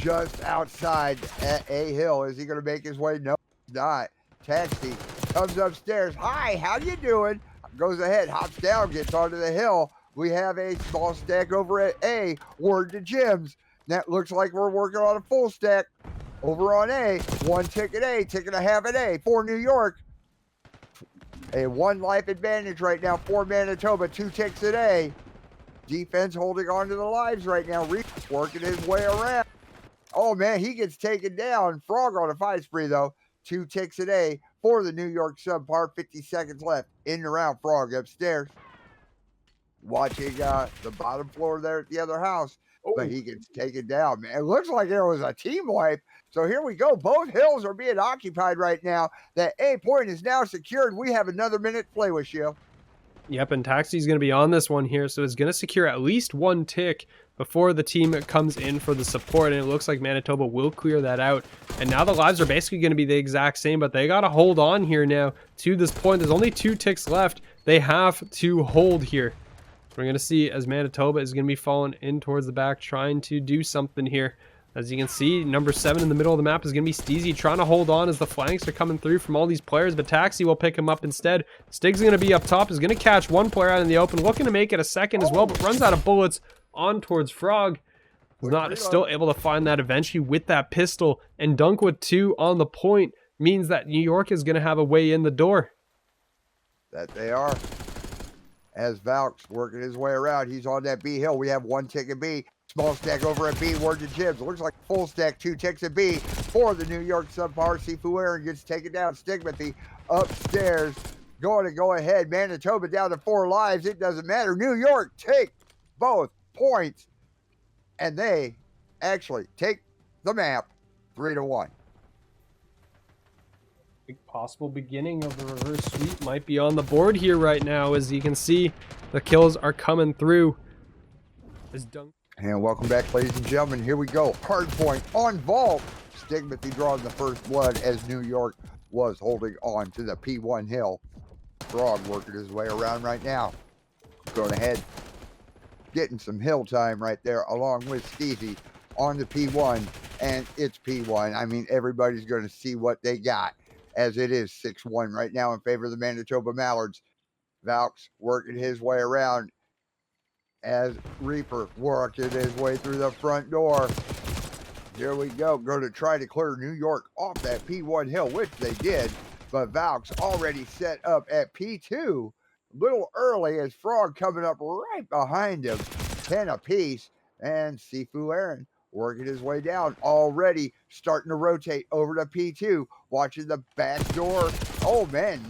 just outside at A hill. Is he going to make his way? No, he's not. Taxi comes upstairs. Hi, how you doing? Goes ahead, hops down, gets onto the hill. We have a small stack over at A. Word to Jim's. That looks like we're working on a full stack over on A. 1 tick at A, tick and a half at A for New York. A 1 life advantage right now for Manitoba. 2 ticks at A. Defense holding on to the lives right now. Reed's working his way around. Oh man, he gets taken down. Frog on a 5 spree though. 2 ticks at A for the New York SubPar. 50 seconds left in the round. Frog upstairs. Watching the bottom floor there at the other house. But he gets taken down, man. It looks like there was a team wipe. So here we go. Both hills are being occupied right now. That A point is now secured. We have another minute to play with, Shield. Yep, and Taxi's going to be on this one here, so it's going to secure at least 1 tick before the team comes in for the support, and it looks like Manitoba will clear that out. And now the lives are basically going to be the exact same, but they got to hold on here now to this point. There's only 2 ticks left. They have to hold here. We're going to see as Manitoba is going to be falling in towards the back, trying to do something here. As you can see, number 7 in the middle of the map is going to be Steezy, trying to hold on as the flanks are coming through from all these players, but Taxi will pick him up instead. Stig's going to be up top, is going to catch 1 player out in the open, looking to make it a second as well, but runs out of bullets on towards Frog. Still able to find that eventually with that pistol, and Dunk with 2 on the point means that New York is going to have a way in the door. That they are. As Valks working his way around, he's on that B hill. We have 1 tick at B. Small stack over at B. Word to Jibs. It looks like full stack. 2 ticks at B for the New York SubPar. Sifu Aaron gets taken down. Stigmathy upstairs. Going to go ahead. Manitoba down to 4 lives. It doesn't matter. New York take both points. And they actually take the map 3-1. Big possible beginning of the reverse sweep might be on the board here right now. As you can see, the kills are coming through. And welcome back, ladies and gentlemen. Here we go. Hard point on vault. Stigmathy drawing the first blood as New York was holding on to the P1 hill. Frog working his way around right now. Going ahead, getting some hill time right there along with Stevie on the P1. And it's P1. I mean, everybody's going to see what they got, as it is 6-1 right now in favor of the Manitoba Mallards. Valks working his way around as Reaper working his way through the front door. Here we go. Going to try to clear New York off that P1 hill, which they did. But Valks already set up at P2 a little early, as Frog coming up right behind him. 10 apiece. And Sifu Aaron working his way down, already starting to rotate over to P2, watching the back door. Oh man,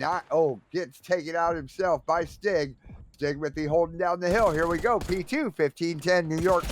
gets taken out himself by Stig. Stigmathy holding down the hill. Here we go. P2, 15-10, New York.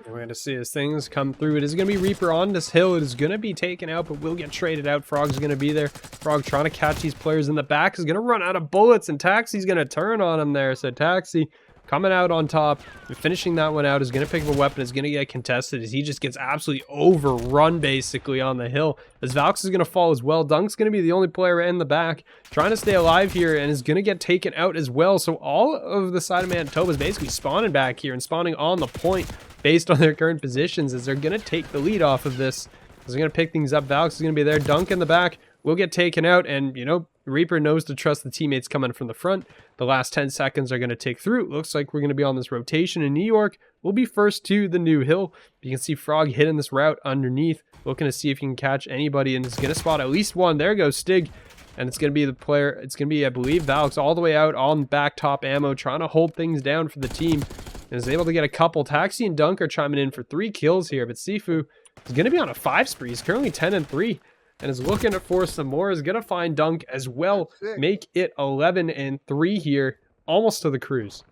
We're going to see as things come through. It is going to be Reaper on this hill. It is going to be taken out, but will get traded out. Frog's going to be there. Frog trying to catch these players in the back. Is going to run out of bullets, and Taxi's going to turn on him there. So Taxi coming out on top and finishing that one out. Is going to pick up a weapon. Is going to get contested as he just gets absolutely overrun basically on the hill. As Valks is going to fall as well. Dunk's going to be the only player in the back trying to stay alive here and is going to get taken out as well. So all of the side of Manitoba is basically spawning back here and spawning on the point based on their current positions, as they're going to take the lead off of this. As they're going to pick things up. Valks is going to be there. Dunk in the back will get taken out, and you know, Reaper knows to trust the teammates coming from the front. The last 10 seconds are going to take through. It looks like we're going to be on this rotation, and New York will be first to the new hill. You can see Frog hitting this route underneath, looking to see if he can catch anybody, and is going to spot at least one. There goes Stig, and it's going to be the player. It's going to be, I believe, Valks all the way out on back top ammo, trying to hold things down for the team, and is able to get a couple. Taxi and Dunk are chiming in for 3 kills here, but Sifu is going to be on a 5 spree. He's currently 10-3. And is looking for some more. Is going to find Dunk as well. Make it 11-3 here. Almost to the cruise.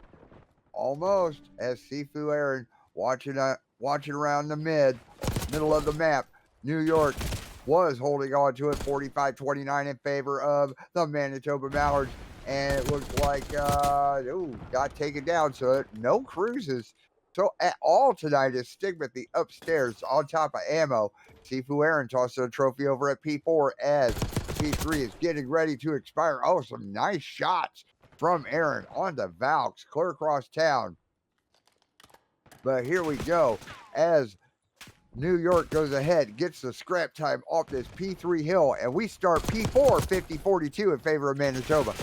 Almost. As Sifu Aaron watching around the middle of the map. New York was holding on to it 45-29 in favor of the Manitoba Mallards. And it looks like, got taken down. So no cruises. So at all tonight is Stigmathy upstairs on top of ammo. Sifu Aaron tossing a trophy over at P4 as P3 is getting ready to expire. Oh, some nice shots from Aaron on the Valks, clear across town. But here we go as New York goes ahead, gets the scrap time off this P3 hill, and we start P4 50-42 in favor of Manitoba.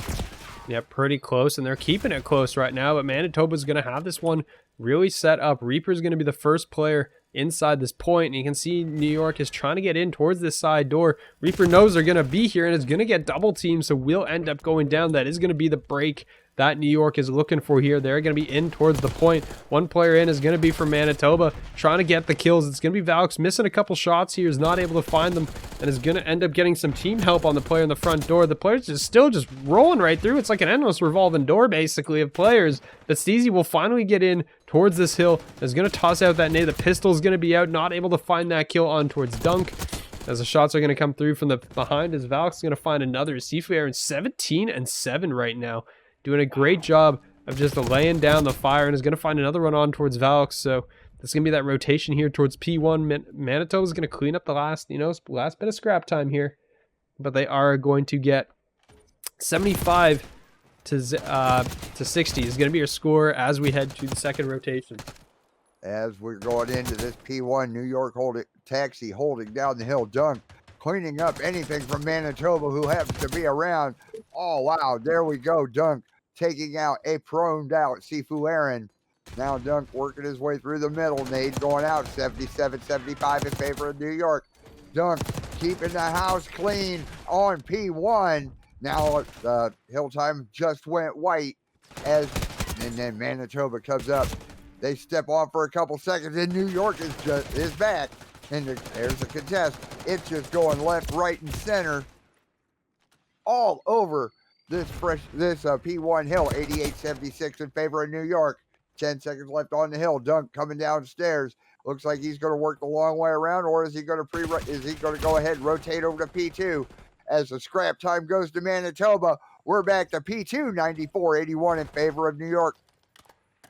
Yeah, pretty close, and they're keeping it close right now, but Manitoba's going to have this one really set up. Reaper's going to be the first player inside this point, and you can see New York is trying to get in towards this side door. Reaper knows they're going to be here and is going to get double teamed, so we'll end up going down. That is going to be the break that New York is looking for here. They're going to be in towards the point. One player in is going to be from Manitoba, trying to get the kills. It's going to be Valks missing a couple shots here, is not able to find them, and is going to end up getting some team help on the player in the front door. The player's just still just rolling right through. It's like an endless revolving door, basically, of players. But Steezy will finally get in towards this hill. Is going to toss out that nade. The pistol is going to be out, not able to find that kill on towards Dunk. As the shots are going to come through from the behind, as Valks is going to find another. Sifu Aaron 17-7 right now. Doing a great job of just laying down the fire, and is going to find another one on towards Valks. So there's going to be that rotation here towards P1. Manitoba is going to clean up the last bit of scrap time here. But they are going to get 75 to 60 is going to be your score as we head to the second rotation. As we're going into this P1, New York Taxi holding down the hill. Dunk cleaning up anything from Manitoba who happens to be around. Oh, wow. There we go. Dunk taking out a proned out Sifu Aaron. Now Dunk working his way through the middle. Nade going out 77-75 in favor of New York. Dunk keeping the house clean on P1. Now the hill time just went white and then Manitoba comes up. They step on for a couple seconds, and New York is back. And there's a contest. It's just going left, right, and center all over this P1 hill. 88-76 in favor of New York. 10 seconds left on the hill. Dunk coming downstairs. Looks like he's going to work the long way around, or is he going to go ahead and rotate over to P2 as the scrap time goes to Manitoba? We're back to P2, 94-81 in favor of New York.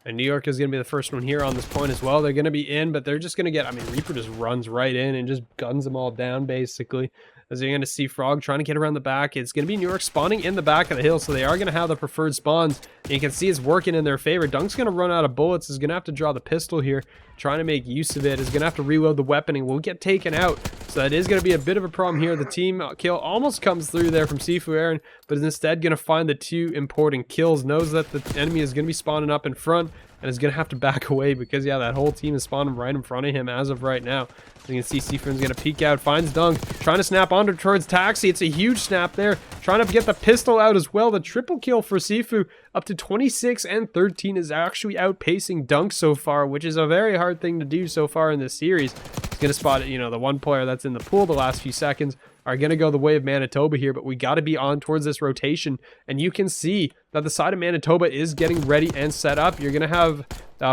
And New York is going to be the first one here on this point as well. They're going to be in, but they're just going to get, I mean, Reaper just runs right in and just guns them all down, basically. As you're going to see Frog trying to get around the back. It's going to be New York spawning in the back of the hill, so they are going to have the preferred spawns. And you can see it's working in their favor. Dunk's going to run out of bullets. Is going to have to draw the pistol here, trying to make use of it. Is going to have to reload the weapon and will get taken out. So that is going to be a bit of a problem here. The team kill almost comes through there from Sifu Aaron, but is instead going to find the two important kills. Knows that the enemy is going to be spawning up in front, and is going to have to back away because, yeah, that whole team is spawning right in front of him as of right now. So you can see Seafern's going to peek out, finds Dunk, trying to snap onto towards Taxi. It's a huge snap there, trying to get the pistol out as well. The triple kill for Sifu, up to 26 and 13, is actually outpacing Dunk so far, which is a very hard thing to do so far in this series. He's going to spot, you know, the one player that's in the pool the last few seconds are going to go the way of Manitoba here, but we got to be on towards this rotation, and you can see that the side of Manitoba is getting ready and set up. You're going to have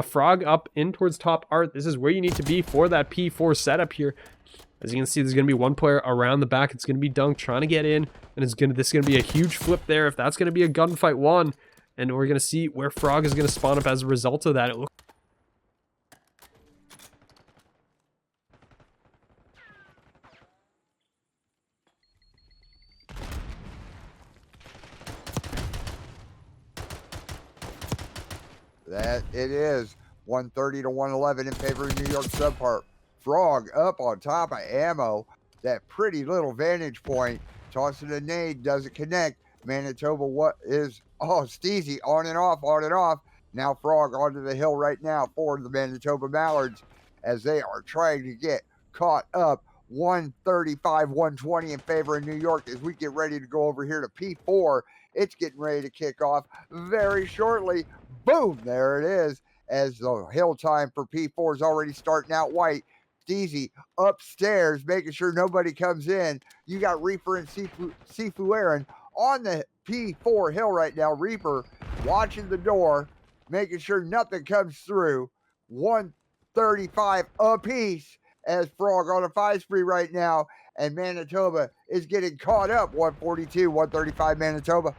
Frog up in towards top art. This is where you need to be for that P4 setup here. As you can see, there's going to be one player around the back. It's going to be Dunk trying to get in, and this is going to be a huge flip there if that's going to be a gunfight one, and we're going to see where Frog is going to spawn up as a result of that. It looks That it is 130 to 111 in favor of New York SubPar. Frog up on top of ammo. That pretty little vantage point. Tossing a nade, doesn't connect. Manitoba, what is, oh, Steezy on and off, on and off. Now Frog onto the hill right now for the Manitoba Mallards as they are trying to get caught up. 135, 120 in favor of New York as we get ready to go over here to P4. It's getting ready to kick off very shortly. Boom, there it is, as the hill time for P4 is already starting out white. Steezy upstairs, making sure nobody comes in. You got Reaper and Sifu Aaron on the P4 hill right now. Reaper watching the door, making sure nothing comes through. 135 apiece as Frog on a 5 spree right now, and Manitoba is getting caught up. 142, 135 Manitoba.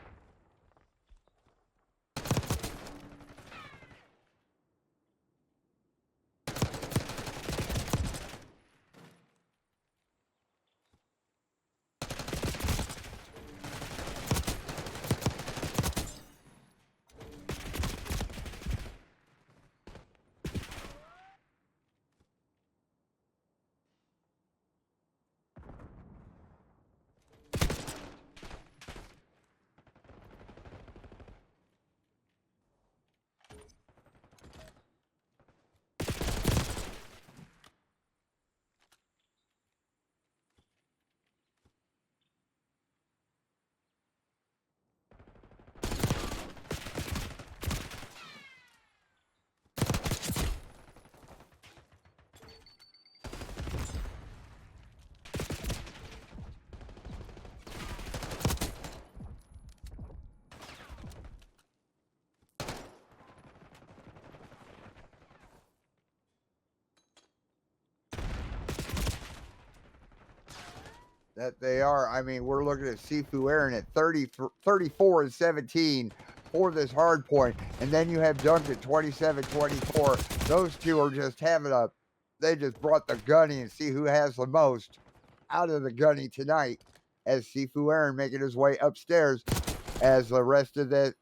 That they are. I mean, we're looking at Sifu Aaron at 34 and 17 for this hard point. And then you have Dunk at 27, 24. Those two are just having a, they just brought the gunny and see who has the most out of the gunny tonight, as Sifu Aaron making his way upstairs as the rest of the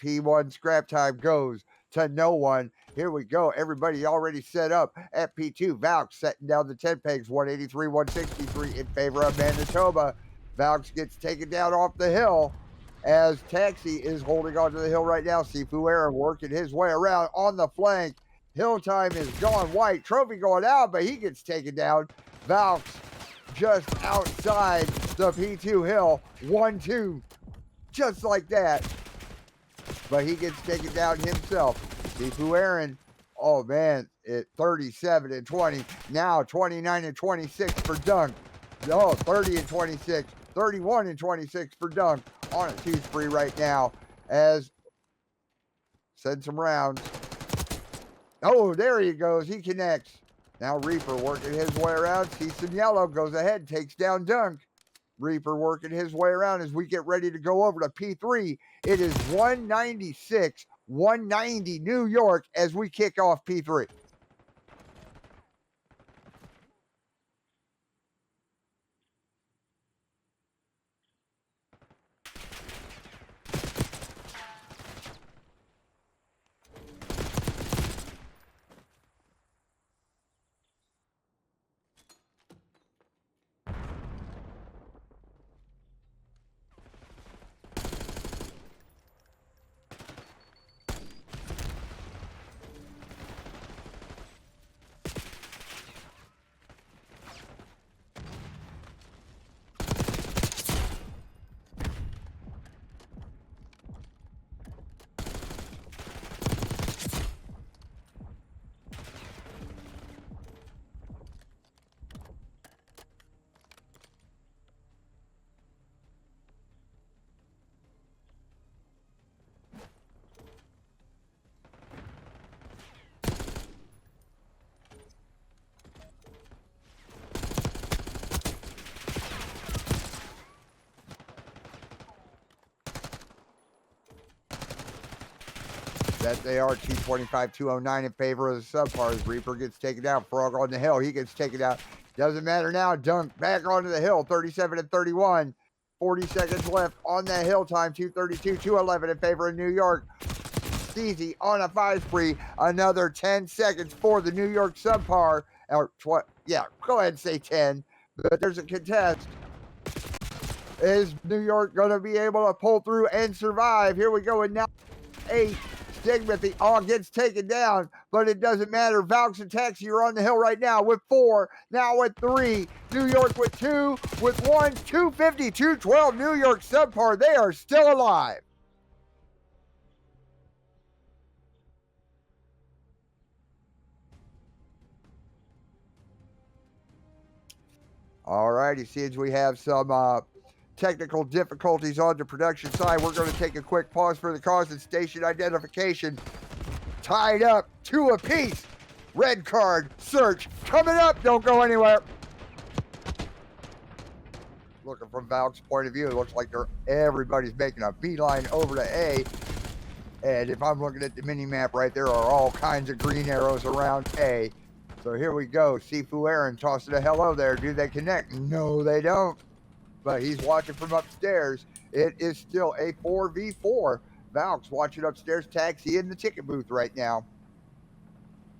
P1 scrap time goes to no one. Here we go. Everybody already set up at P2. Valks setting down the 10 pegs, 183, 163 in favor of Manitoba. Valks gets taken down off the hill as Taxi is holding onto the hill right now. Sifu Aaron working his way around on the flank. Hill time is gone white. Trophy going out, but he gets taken down. Valks just outside the P2 hill. 1-2. Just like that. But he gets taken down himself. Sifu Aaron, oh man, at 37 and 20. Now 29 and 26 for Dunk. Oh, 30 and 26. 31 and 26 for Dunk on a 2 spree right now as send some rounds. Oh, there he goes. He connects. Now Reaper working his way around. Sees some yellow. Goes ahead. Takes down Dunk. Reaper working his way around as we get ready to go over to P3. It is 196, 190 New York as we kick off P3. That they are 225-209 in favor of the subpars. Reaper gets taken down. Frog on the hill. He gets taken out. Doesn't matter now. Dunk back onto the hill. 37-31. 40 seconds left on that hill time. 232-211 in favor of New York. Steezy on a 5 spree. Another 10 seconds for the New York subpar. Or yeah, go ahead and say 10. But there's a contest. Is New York going to be able to pull through and survive? Here we go. And now 8. Stigmathy all gets taken down, but it doesn't matter. Valks and Taxi are on the hill right now with 4, now with 3. New York with 2, with 1, 250, 212. New York subpar, they are still alive. All righty, since we have some technical difficulties on the production side, we're going to take a quick pause for the cause and station identification. Tied up 2 apiece. Red card search coming up. Don't go anywhere. Looking from Valk's point of view, it looks like everybody's making a beeline over to A. And if I'm looking at the mini map right there, are all kinds of green arrows around A. So here we go. Sifu Aaron tossing a hello there. Do they connect? No, they don't. But he's watching from upstairs. It is still a 4v4. Valk's watching upstairs. Taxi in the ticket booth right now.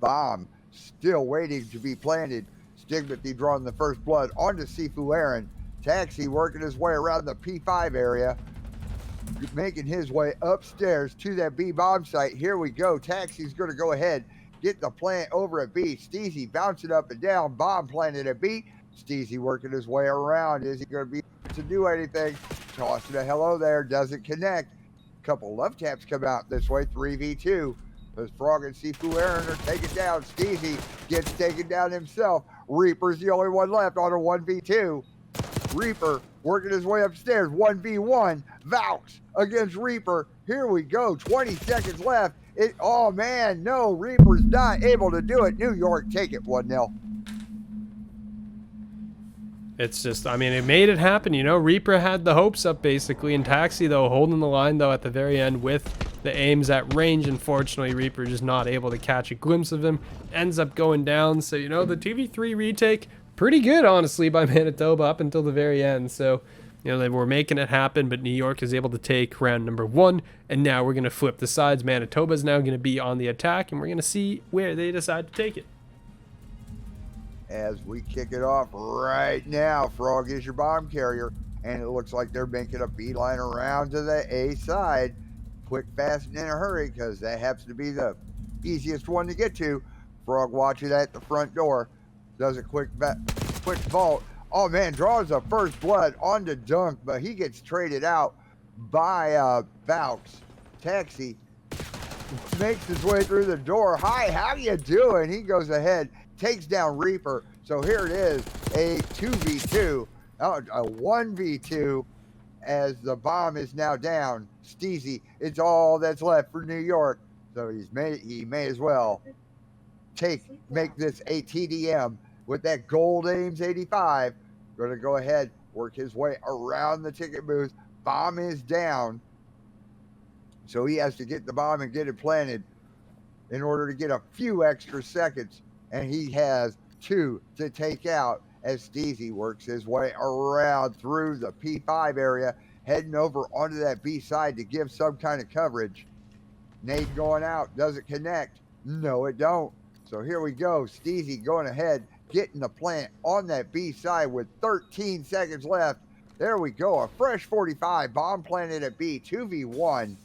Bomb still waiting to be planted. Stigmathy drawing the first blood onto Sifu Aaron. Taxi working his way around the P5 area, making his way upstairs to that B bomb site. Here we go. Taxi's going to go ahead, get the plant over at B. Steezy bouncing up and down. Bomb planted at B. Steezy working his way around. Is he going to be able to do anything? Tossing a hello there. Doesn't connect. Couple love taps come out this way. 3v2. As Frog and Sifu Aaron are taken down. Steezy gets taken down himself. Reaper's the only one left on a 1v2. Reaper working his way upstairs. 1v1. Valks against Reaper. Here we go. 20 seconds left. Oh, man. No, Reaper's not able to do it. New York take it 1-0. It's just, I mean, it made it happen, you know. Reaper had the hopes up, basically, and Taxi, though, holding the line, though, at the very end with the aims at range. Unfortunately, Reaper just not able to catch a glimpse of him. Ends up going down. So, you know, the 2v3 retake, pretty good, honestly, by Manitoba up until the very end. So, you know, they were making it happen, but New York is able to take round number 1. And now we're going to flip the sides. Manitoba is now going to be on the attack, and we're going to see where they decide to take it. As we kick it off right now, Frog is your bomb carrier, and it looks like they're making a beeline around to the A side. Quick, fast, and in a hurry, because that happens to be the easiest one to get to. Frog watching that at the front door. Does a quick vault. Oh, man, draws a first blood onto Dunk, but he gets traded out by Valks. Taxi makes his way through the door. Hi, how you doing? He goes ahead, takes down Reaper. So here it is, a 2v2, a 1v2, as the bomb is now down. Steezy, it's all that's left for New York. So he may as well make this a TDM with that gold Ames 85. Going to go ahead, work his way around the ticket booth. Bomb is down. So he has to get the bomb and get it planted in order to get a few extra seconds. And he has 2 to take out as Steezy works his way around through the P5 area, heading over onto that B side to give some kind of coverage. Nade going out. Does it connect? No, it don't. So here we go. Steezy going ahead, getting the plant on that B side with 13 seconds left. There we go. A fresh 45. Bomb planted at B. 2v1.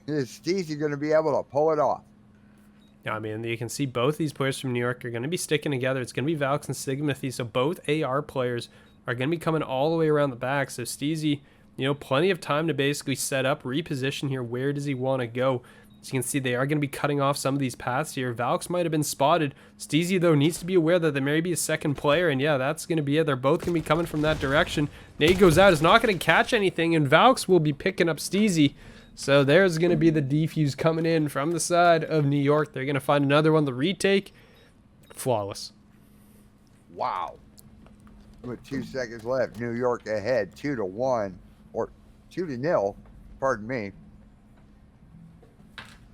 Is Steezy going to be able to pull it off? I mean, you can see both these players from New York are going to be sticking together. It's going to be Valks and Stigmathy. So both AR players are going to be coming all the way around the back. So Steezy, you know, plenty of time to basically set up, reposition here. Where does he want to go? So you can see they are going to be cutting off some of these paths here. Valks might have been spotted. Steezy, though, needs to be aware that there may be a second player. And yeah, that's going to be it. They're both going to be coming from that direction. Nade goes out. Is not going to catch anything. And Valks will be picking up Steezy. So there's going to be the defuse coming in from the side of New York. They're going to find another one. The retake. Flawless. Wow. With 2 seconds left. New York ahead 2-1. Or 2-0. Pardon me.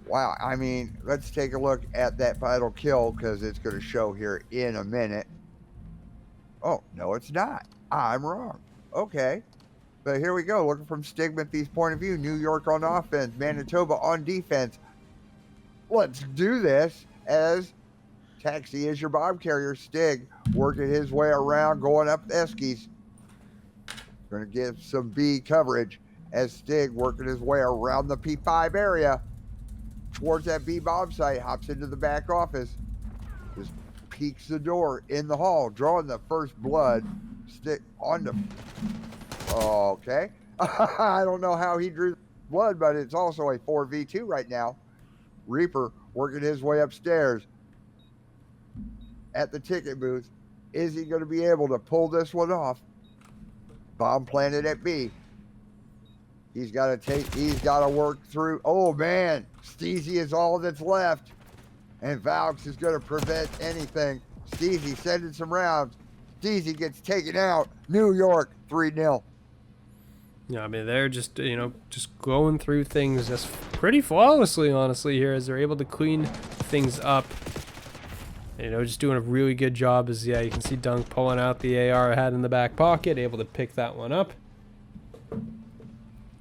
Wow, I mean, let's take a look at that final kill because it's going to show here in a minute. Oh, no, it's not. I'm wrong. Okay. But here we go. Looking from Stigmathy's point of view. New York on offense. Manitoba on defense. Let's do this as Taxi is your bomb carrier. Stig working his way around, going up Eskies. Going to give some B coverage as Stig working his way around the P5 area. Towards that B bomb site, hops into the back office, just peeks the door in the hall, drawing the first blood. Stick on the. Okay. I don't know how he drew blood, but it's also a 4v2 right now. Reaper working his way upstairs at the ticket booth. Is he going to be able to pull this one off? Bomb planted at B. He's got to work through. Oh, man. Steezy is all that's left. And Valks is going to prevent anything. Steezy sending some rounds. Steezy gets taken out. New York 3-0. Yeah, I mean, they're just, you know, just going through things just pretty flawlessly, honestly, here as they're able to clean things up. You know, just doing a really good job as, yeah, you can see Dunk pulling out the AR I had in the back pocket, able to pick that one up.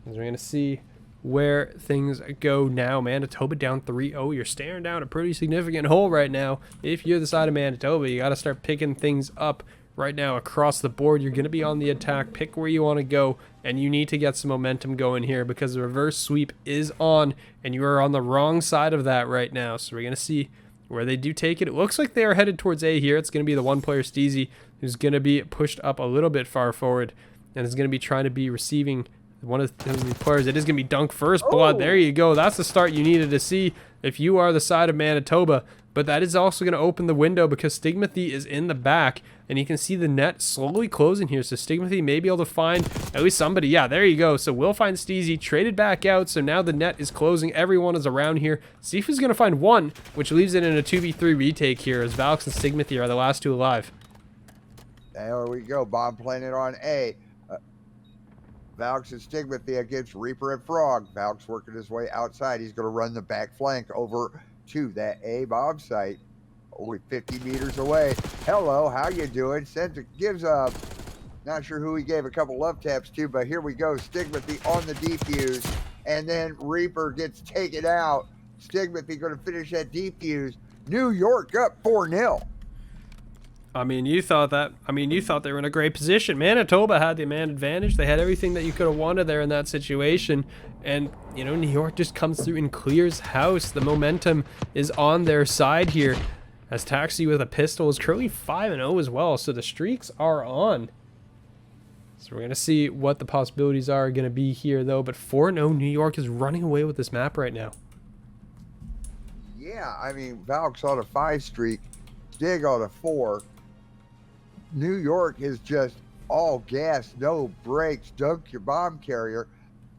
As we're going to see where things go now. Manitoba down 3-0. You're staring down a pretty significant hole right now. If you're the side of Manitoba, you got to start picking things up right now across the board. You're going to be on the attack. Pick where you want to go, and you need to get some momentum going here because the reverse sweep is on, and you are on the wrong side of that right now. So we're going to see where they do take it. It looks like they are headed towards A here. It's going to be the one player, Steezy, who's going to be pushed up a little bit far forward and is going to be trying to be receiving one of the players. It is going to be Dunk first blood. There you go. That's the start you needed to see if you are the side of Manitoba. But that is also going to open the window because Stigmathy is in the back. And you can see the net slowly closing here. So Stigmathy may be able to find at least somebody. Yeah, there you go. So we'll find Steezy. Traded back out. So now the net is closing. Everyone is around here. See if he's going to find one, which leaves it in a 2v3 retake here as Valks and Stigmathy are the last two alive. There we go. Bomb planted on A. Valks and Stigmathy against Reaper and Frog. Valks working his way outside. He's going to run the back flank over to that A bomb site. Only 50 meters away. Hello, how you doing? Gives up. Not sure who he gave a couple love taps to, but here we go. Stigmathy on the defuse. And then Reaper gets taken out. Stigmathy going to finish that defuse. New York up 4-0. I mean, you thought they were in a great position. Manitoba had the man advantage. They had everything that you could have wanted there in that situation. And, you know, New York just comes through and clears house. The momentum is on their side here. As Taxi with a pistol is currently 5-0 as well. So the streaks are on. So we're going to see what the possibilities are going to be here, though. But 4-0, New York is running away with this map right now. Yeah, I mean, Valks on a 5 streak. Dig on a 4. New York is just all gas, no brakes. Dunk your bomb carrier.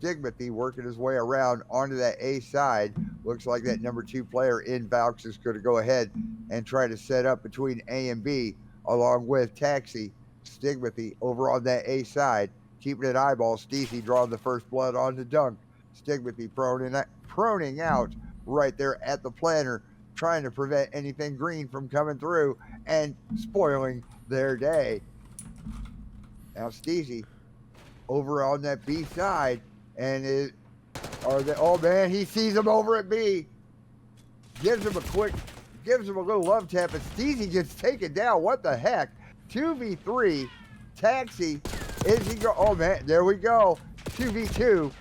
Stigmathy working his way around onto that A side. Looks like that number 2 player in Valks is going to go ahead and try to set up between A and B, along with Taxi. Stigmathy over on that A side, keeping an eyeball. Steezy drawing the first blood on the dunk. Stigmathy proning out right there at the planter, trying to prevent anything green from coming through and spoiling their day. Now Steezy over on that B side, and oh man, he sees him over at B. Gives him a little love tap, and Steezy gets taken down. What the heck? 2v3. Taxi. Is he go? Oh man, there we go. 2v2.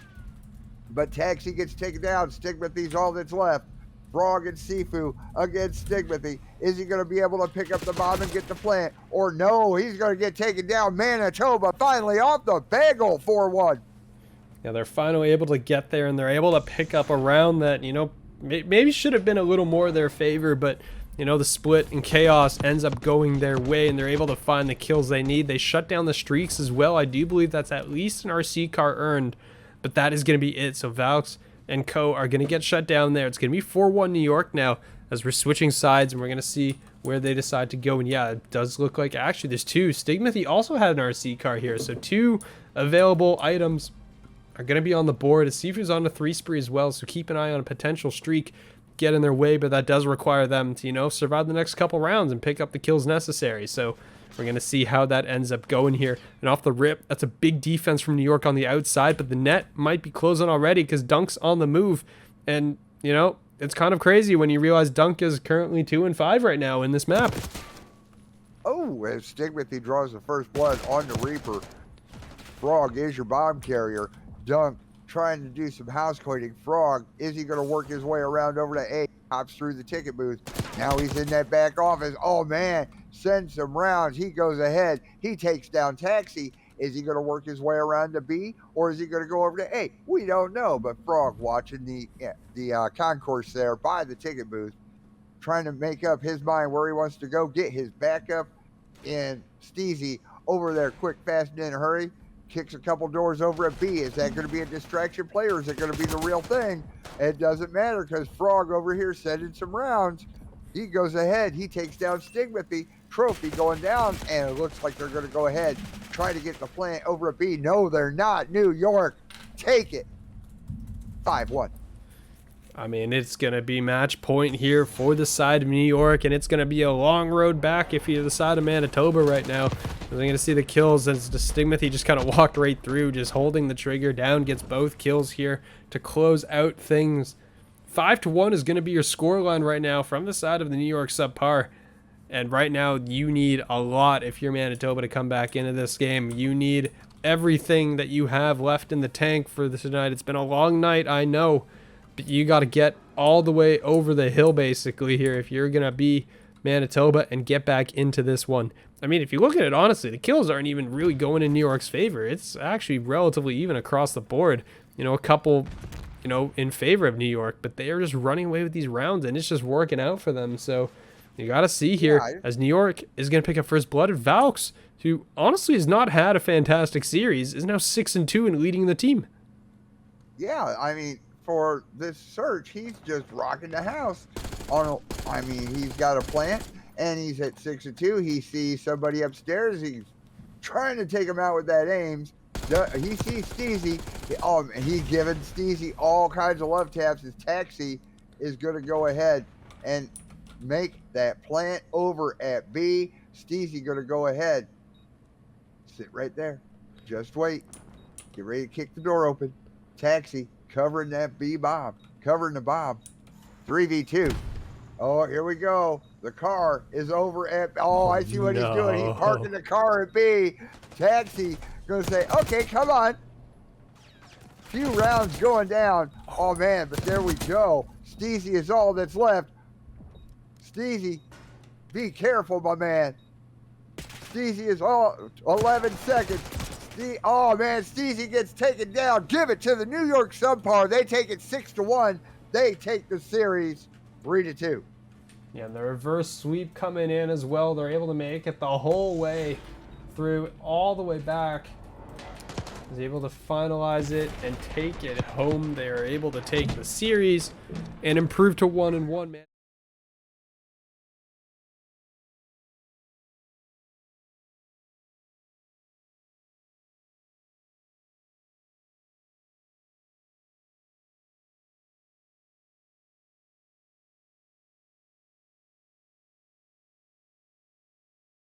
But Taxi gets taken down. Stigmathy's all that's left. Frog and Sifu against Stigmathy. Is he going to be able to pick up the bomb and get the plant? Or no, he's going to get taken down. Manitoba finally off the bagel 4-1. Yeah, they're finally able to get there, and they're able to pick up a round that, you know, maybe should have been a little more their favor, but, you know, the split and chaos ends up going their way, and they're able to find the kills they need. They shut down the streaks as well. I do believe that's at least an RC car earned, but that is going to be it. So Valks and Co are going to get shut down there. It's going to be 4-1 New York now as we're switching sides, and we're going to see where they decide to go. And yeah, it does look like actually there's two. Stigmathy also had an RC car here, so 2 available items are going to be on the board. Sifu's on a 3 spree as well, so keep an eye on a potential streak get in their way, but that does require them to, you know, survive the next couple rounds and pick up the kills necessary. So we're going to see how that ends up going here. And off the rip, that's a big defense from New York on the outside, but the net might be closing already because Dunk's on the move. And, you know, it's kind of crazy when you realize Dunk is currently 2-5 right now in this map. Oh, as Stigmathy draws the first blood on the Reaper. Frog is your bomb carrier. Dunk trying to do some house cleaning. Frog, is he going to work his way around over to A? Hops through the ticket booth. Now he's in that back office. Oh man, sends some rounds. He goes ahead. He takes down Taxi. Is he going to work his way around to B, or is he going to go over to A? We don't know. But Frog watching the concourse there by the ticket booth, trying to make up his mind where he wants to go get his backup. And Steezy over there, quick, fast, and in a hurry. Kicks a couple doors over at B. Is that going to be a distraction play, or is it going to be the real thing? It doesn't matter because Frog over here sending some rounds. He goes ahead. He takes down Stigmathy. Trophy going down, and it looks like they're going to go ahead, try to get the plant over at B. No, they're not. New York, take it. 5-1. I mean, it's going to be match point here for the side of New York, and it's going to be a long road back if you're the side of Manitoba right now. We're going to see the kills as the Stigmathy just kind of walked right through, just holding the trigger down, gets both kills here to close out things. 5-1 is going to be your scoreline right now from the side of the New York SubPar. And right now, you need a lot if you're Manitoba to come back into this game. You need everything that you have left in the tank for this tonight. It's been a long night, I know. But you got to get all the way over the hill, basically, here if you're going to be Manitoba and get back into this one. I mean, if you look at it, honestly, the kills aren't even really going in New York's favor. It's actually relatively even across the board. You know, a couple, you know, in favor of New York. But they are just running away with these rounds, and it's just working out for them. So you got to see here as New York is going to pick up first blood. Valks, who honestly has not had a fantastic series, is now 6-2 and leading the team. Yeah, I mean, for this search, he's just rocking the house. I mean, he's got a plant, and he's at 6-2. He sees somebody upstairs. He's trying to take him out with that Ames. He sees Steezy. He's giving Steezy all kinds of love taps. His Taxi is going to go ahead and make that plant over at B. Steezy going to go ahead. Sit right there. Just wait. Get ready to kick the door open. Taxi covering that B bomb. Covering the bomb. 3v2. Oh, here we go. The car is over at... Oh, I see what he's doing. He's parking the car at B. Taxi going to say, okay, come on. Few rounds going down. Oh, man, but there we go. Steezy is all that's left. Steezy, be careful, my man. Steezy is all 11 seconds. Oh, man, Steezy gets taken down. Give it to the New York SubPar. They take it 6-1. They take the series 3-2. Yeah, and the reverse sweep coming in as well. They're able to make it the whole way through, all the way back. is able to finalize it and take it home. They are able to take the series and improve to 1-1, man.